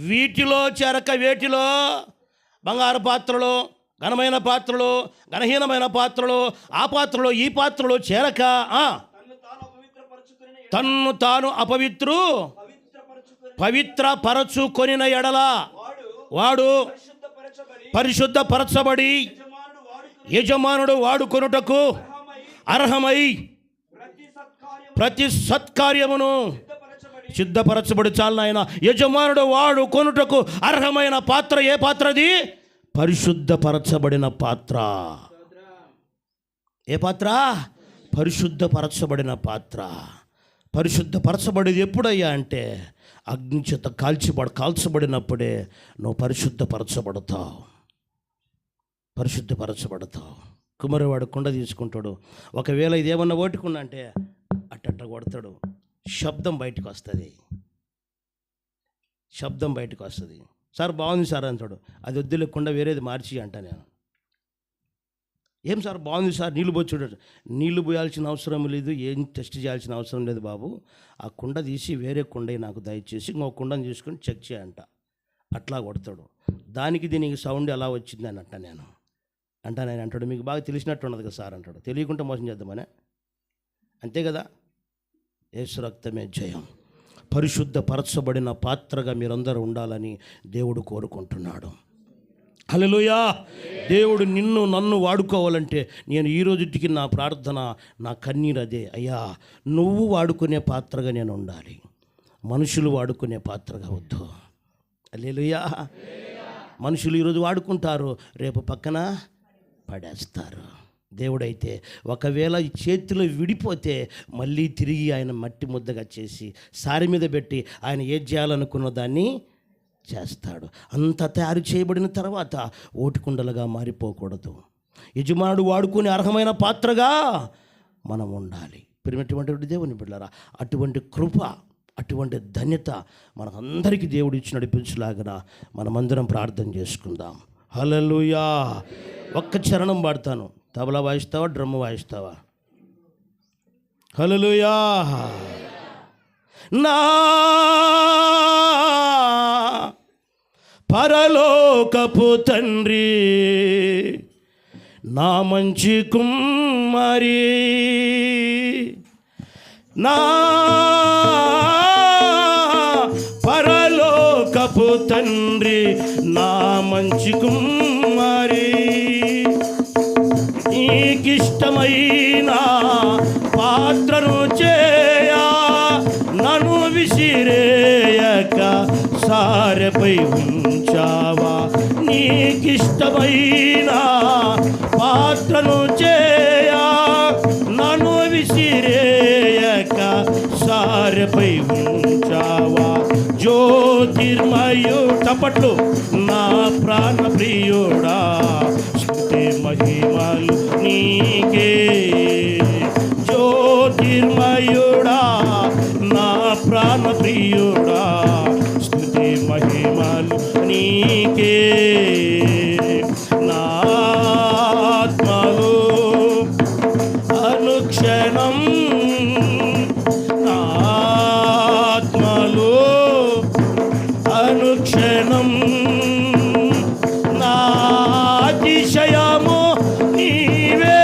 వీటిలో చేరక, వేటిలో? బంగారు పాత్రలో, ఘనమైన పాత్రలో, ఘనహీనమైన పాత్రలో, ఆ పాత్రలో ఈ పాత్రలో చేరక తన్ను తాను పవిత్రపరచుకొనిన ఎడల వాడు పరిశుద్ధపరచబడి యజమానుడు వాడుకొనుటకు అర్హమై ప్రతి సత్కార్యమును సిద్ధపరచబడి. చాలు నాయన. యజమానుడు వాడు కొనుటకు అర్హమైన పాత్ర ఏ పాత్రది? పరిశుద్ధపరచబడిన పాత్ర. ఏ పాత్ర? పరిశుద్ధపరచబడిన పాత్ర. పరిశుద్ధపరచబడేది ఎప్పుడయ్యా అంటే అగ్ని చేత కాల్చబడినప్పుడే నువ్వు పరిశుద్ధపరచబడతావు. కుమ్మరివాడు కుండ తీసుకుంటాడు. ఒకవేళ ఇదేమన్నా ఓటుకున్నా అంటే అట్ట కొడతాడు, శబ్దం బయటకు వస్తుంది. సార్ బాగుంది సార్ అంటాడు. అది వద్దులేకుండా వేరేది మార్చి అంట. నేను ఏం సార్ బాగుంది సార్, నీళ్ళు పోయి నీళ్లు పోయాల్సిన అవసరం లేదు, ఏం టెస్ట్ చేయాల్సిన అవసరం లేదు బాబు, ఆ కుండ తీసి వేరే కుండ నాకు దయచేసి ఇంకో కుండను తీసుకొని చెక్ చేయంట. అట్లా కొడతాడు. దానికి దీనికి సౌండ్ ఎలా వచ్చింది అని నేను అంటాడు, మీకు బాగా తెలిసినట్టు ఉన్నది కదా సార్ అంటాడు. తెలియకుండా మోసం చేద్దామనే, అంతే కదా. యేసు రక్తమే జయం. పరిశుద్ధపరచబడిన పాత్రగా మీరందరూ ఉండాలని దేవుడు కోరుకుంటున్నాడు. హల్లెలూయా. దేవుడు నన్ను వాడుకోవాలంటే నేను ఈ రోజుకి నా ప్రార్థన, నా కన్నీరు అదే. అయ్యా, నువ్వు వాడుకునే పాత్రగా నేను ఉండాలి, మనుషులు వాడుకునే పాత్రగా వద్దు. హల్లెలూయా. మనుషులు ఈరోజు వాడుకుంటారు, రేపు పక్కన పడేస్తారు. దేవుడైతే ఒకవేళ ఈ చేతిలో విడిపోతే మళ్ళీ తిరిగి ఆయన మట్టి ముద్దగా చేసి సారి మీద పెట్టి ఆయన ఏం చేయాలనుకున్న దాన్ని చేస్తాడు. అంత తయారు చేయబడిన తర్వాత ఓటికుండలుగా మారిపోకూడదు. యజమానుడు వాడుకునే అర్హమైన పాత్రగా మనం ఉండాలి. ప్రియమైనటువంటి దేవుని బిడ్డలారా, అటువంటి కృప, అటువంటి ధన్యత మనకందరికీ దేవుడు ఇచ్చి నడిపించలాగా మనమందరం ప్రార్థన చేసుకుందాం. హల్లెలూయా. ఒక్క చరణం పాడతాను. తబలా వాయిస్తావా, డ్రమ్ము వాయిస్తావా? హల్లెలూయా. నా పరలోకపు తండ్రి, నా మంచి కుమారి, నా పరలోకపు తండ్రి, నా మంచి కుమారి, నీకిష్టమైన పాత్రను చేయా నన్ను విసిరేయక సారెపై ఉంచావా. నీకిష్టమైన పాత్రను చేయా నన్ను విసిరేయక సారెపై ఉంచావా. జ్యోతిర్మయు చప్పట్లు నా ప్రాణ ప్రియుడా, స్తుతి మహిమలు నీకే. జ్యోతిర్మయుడా నా ప్రాణ ప్రియుడా, స్తుతి మహిమలు నీకే. నా ఆత్మలో అనుక్షణం, నా ఆత్మలో అనుక్షణం, నా అతిశయము నీవే.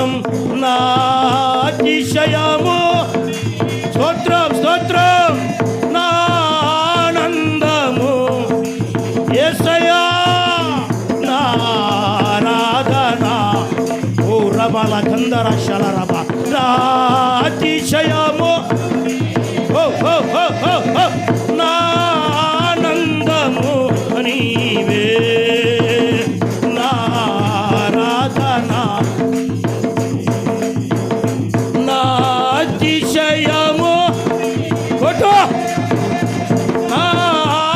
ఆనందం నా అతిశయము. స్తోత్రం స్తోత్రం నా ఆనందము యేసయ్యా నా ఆరాధన. ఓ రబల గంధర శలరబ నా అతిశయము. ఓ ఓ ఓ ఓ ఓ నా ఆనందము నీవే నా ఆరాధన నా అతిశయము. కొట్టు నా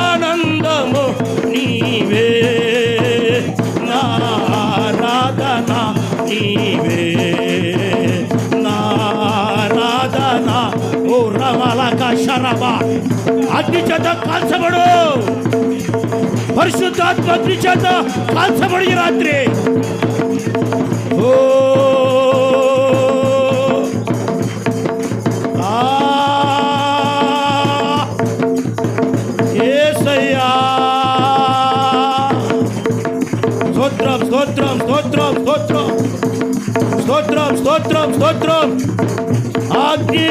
ఆనందము నీవే నా ఆరాధన నీవే నా ఆరాధన. ఓ రమలక శరబ అగ్ని చేత కాల్చబడు. పరిశుద్ధాత్మ అగ్ని చేత కాల్చబడి రాత్రి. ఓ యేసయ్యా స్తోత్రం స్తోత్రం స్తోత్రం స్తోత్రం స్తోత్రం స్తోత్రం స్తోత్రం. అగ్ని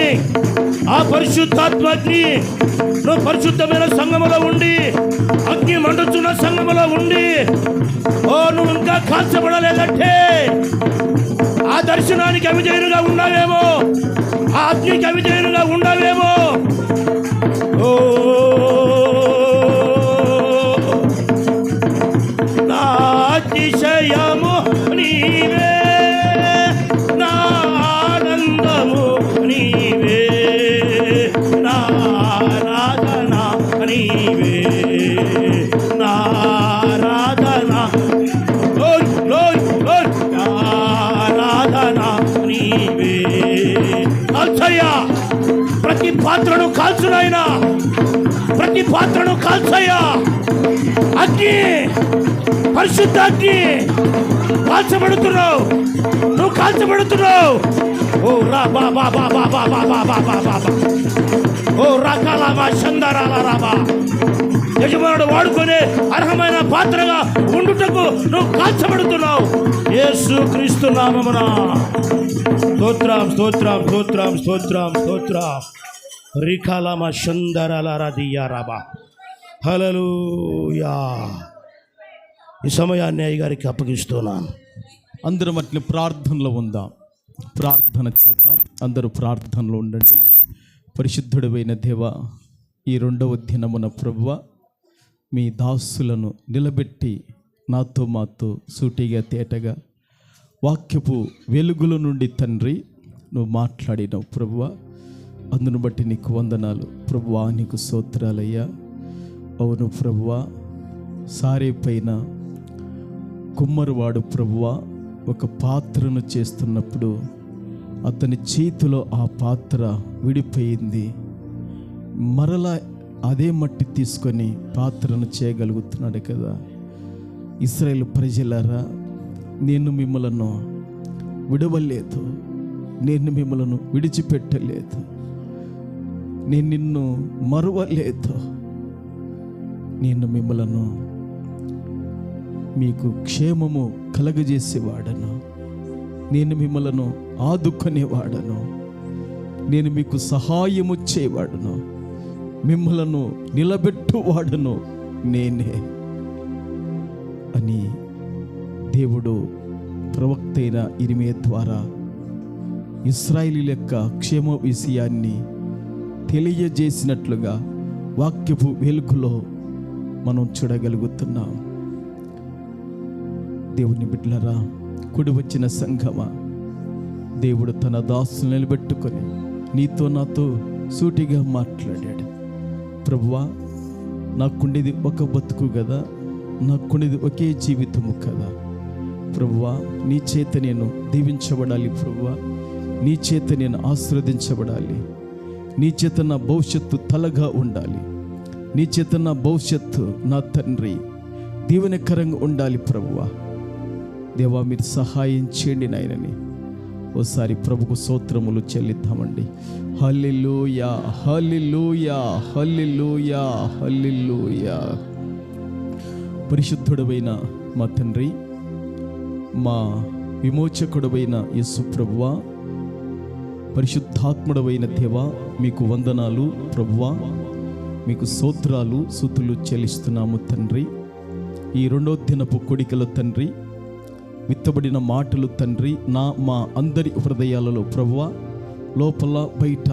ఆ పరిశుద్ధాత్మ అగ్ని నువ్వు పరిశుద్ధమైన సంఘములో ఉండి అగ్ని మండుచున్న సంఘములో ఉండి ఓ నువ్వు ఇంకా కాల్చబడలేదంటే ఆ దర్శనానికి అవిధేయులుగా ఉన్నావేమో, ఆ అగ్నికి అవిధేయులుగా ఉన్నావేమో. ఓ నా అతిశయము నీవే నా ఆనందము నీవే నా ఆరాధన నీవే నా ఆరాధన. లోయ్ లోయ్ లోయ్ నా ఆరాధన నీవే. కాల్చయ్యా ప్రతి పాత్రను కాల్చునైనా, ప్రతి పాత్రను కాల్చయ్యా. అగ్ని పరిశుద్ధ అగ్ని కాల్చబడుతున్నావు, నువ్వు కాల్చబడుతున్నావు. ఓ రా బా బా బా బా బా బా బా బా బా బా. ఓ రకాల చందరాల రాబా. యజమానుడు వాడుకునే అర్హమైన పాత్రగా ఉండుటకు నువ్వు కాల్చబడుతున్నావు. యేసు క్రీస్తు నామమున స్తోత్రం స్తోత్రం స్తోత్రం స్తోత్రం స్తోత్రం. రికాలమ చందరాల రదియా రాబా. హల్లెలూయా. ఈ సమయాన్ని అయ్యగారికి అప్పగిస్తున్నాను. అందరం అట్లా ప్రార్థనలో ఉందాం, ప్రార్థన చేద్దాం. అందరూ ప్రార్థనలో ఉండండి. పరిశుద్ధుడైన దేవ, ఈ 2వ దినమున ప్రభువ మీ దాసులను నిలబెట్టి నాతో మాతో సూటిగా తేటగా వాక్యపు వెలుగుల నుండి తండ్రి నువ్వు మాట్లాడినావు ప్రభువ. అందును బట్టి నీకు వందనాలు ప్రభువా, నీకు స్తోత్రాలయ్యా. అవును ప్రభువా, సారే పైన కుమ్మరివాడు ప్రభువా ఒక పాత్రను చేస్తున్నప్పుడు అతని చేతిలో ఆ పాత్ర విడిపోయింది. మరలా అదే మట్టి తీసుకొని పాత్రను చేయగలుగుతున్నాడు కదా. ఇశ్రాయేలు ప్రజలారా, నేను మిమ్మలను విడవలేదు, నేను మిమ్మలను విడిచిపెట్టలేదు, నేను నిన్ను మరువలేదు, నేను మిమ్మలను మీకు క్షేమము కలగజేసేవాడను, నేను మిమ్మలను ఆదుకునేవాడను, నేను మీకు సహాయము చేయవాడను, మిమ్మలను నిలబెట్టువాడను నేనే అని దేవుడు ప్రవక్త అయిన ఇర్మీయా ద్వారా ఇశ్రాయేలీయుల యొక్క క్షేమ విషయాన్ని తెలియజేసినట్లుగా వాక్యపు వెలుగులో మనం చూడగలుగుతున్నాం. దేవుని బిడ్డలారా, కూడి వచ్చిన సంఘమా, దేవుడు తన దాసులు నిలబెట్టుకొని నీతో నాతో సూటిగా మాట్లాడాడు. ప్రభువా, నాకుండేది ఒక బతుకు కదా, నాకుండేది ఒకే జీవితము కదా. ప్రభువా, నీ చేత నేను దీవించబడాలి. ప్రభువా, నీ చేత నేను ఆశీర్వదించబడాలి. నీ చేత నా భవిష్యత్తు తలగా ఉండాలి. నీ చేత నా భవిష్యత్తు నా తండ్రి దీవెనకరంగా ఉండాలి. ప్రభువా, దేవా, మీరు సహాయం చేయండి నాయనని ఓసారి ప్రభుకు స్తోత్రములు చెల్లిద్దామండి. హల్లెలూయా, హల్లెలూయా, హల్లెలూయా, హల్లెలూయా. పరిశుద్ధుడైన మా తండ్రి, మా విమోచకుడవైన యేసు ప్రభువా, పరిశుద్ధాత్ముడవైన దేవా, మీకు వందనాలు ప్రభువా, మీకు స్తోత్రాలు స్తుతులు చెల్లిస్తున్నాము తండ్రి. ఈ రెండో దినపు కొడికల తండ్రి, విత్తబడిన మాటలు తండ్రి, మా అందరి హృదయాలలో ప్రభువా, లోపల బయట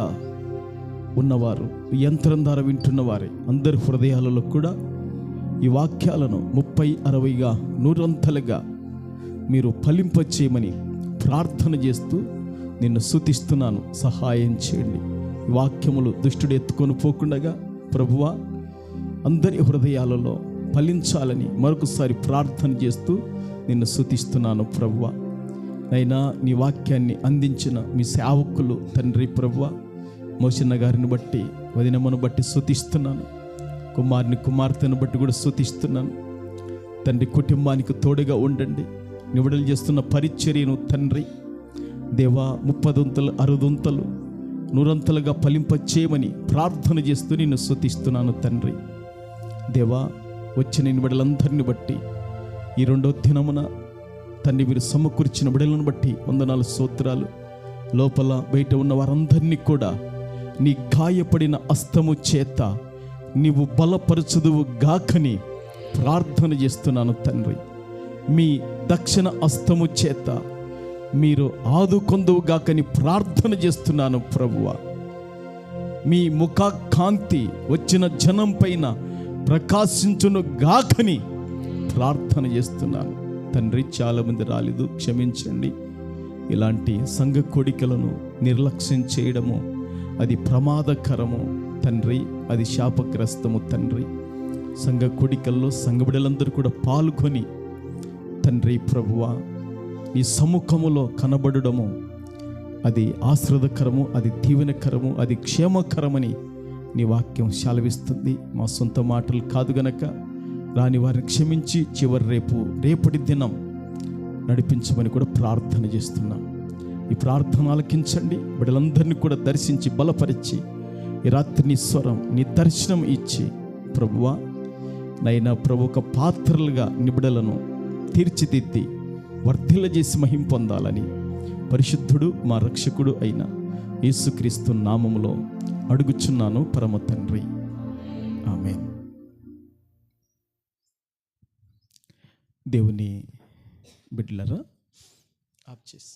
ఉన్నవారు, యంత్రం ద్వారా వింటున్న వారి అందరి హృదయాలలో కూడా ఈ వాక్యాలను 30, 60గా 100 మీరు ఫలింపచేయమని ప్రార్థన చేస్తూ నిన్ను స్తుతిస్తున్నాను. సహాయం చేయండి. ఈ వాక్యములు దుష్టుడు ఎత్తుకొని పోకుండగా ప్రభువా, అందరి హృదయాలలో ఫలించాలని మరొకసారి ప్రార్థన చేస్తూ నిన్ను స్తుతిస్తున్నాను ప్రభువా. నైనా నీ వాక్యాన్ని అందించిన మీ సేవకులు తండ్రి ప్రభువా, మోసన్న గారిని బట్టి, వదినమ్మను బట్టి స్తుతిస్తున్నాను. కుమార్తెను బట్టి కూడా స్తుతిస్తున్నాను తండ్రి. కుటుంబానికి తోడుగా ఉండండి. నివడలు చేస్తున్న పరిచర్యను తండ్రి దేవా 30 60 100 ఫలింపచేయమని ప్రార్థన చేస్తూ నిన్ను స్తుతిస్తున్నాను తండ్రి. దేవా, వచ్చిన నివడలందరిని బట్టి ఈ రెండో దినమున తండ్రి మీరు సమకూర్చిన బిడలను బట్టి వందనాలు స్తోత్రాలు. లోపల బయట ఉన్న వారందరినీ కూడా నీ గాయపడిన హస్తము చేత నీవు బలపరచుదువు గాకని ప్రార్థన చేస్తున్నాను తండ్రి. మీ దక్షిణ హస్తము చేత మీరు ఆదుకొందువు గాకని ప్రార్థన చేస్తున్నాను ప్రభువా. మీ ముఖ కాంతి వచ్చిన జనం పైన ప్రకాశించును గాకని ప్రార్థన చేస్తున్నాను తండ్రి. చాలామంది రాలేదు, క్షమించండి. ఇలాంటి సంఘ కోడికలను నిర్లక్ష్యం చేయడము అది ప్రమాదకరము తండ్రి, అది శాపగ్రస్తము తండ్రి. సంఘ కోడికల్లో సంఘ బిడ్డలందరూ కూడా పాల్గొని తండ్రి ప్రభువా, నీ సముఖములో కనబడడము అది ఆశ్రదకరము, అది దీవెనకరము, అది క్షేమకరమని నీ వాక్యం సెలవిస్తుంది. మా సొంత మాటలు కాదు గనక రాని వారిని క్షమించి రేపటి దినం నడిపించమని కూడా ప్రార్థన చేస్తున్నాం. ఈ ప్రార్థన ఆలకించండి. బిడ్డలందరినీ కూడా దర్శించి బలపరిచి ఈ రాత్రి నీ స్వరం, నీ దర్శనం ఇచ్చి ప్రభువా, నైనా ప్రభు ఒక పాత్రలుగా నిబిడలను తీర్చిదిద్ది వర్ధిల్ల చేసి మహిం పొందాలని పరిశుద్ధుడు మా రక్షకుడు అయిన యేసుక్రీస్తు నామములో అడుగుచున్నాను పరమ తండ్రి. ఆమేన్. దేవుని బిడ్డలారా, ఆప్ చేసి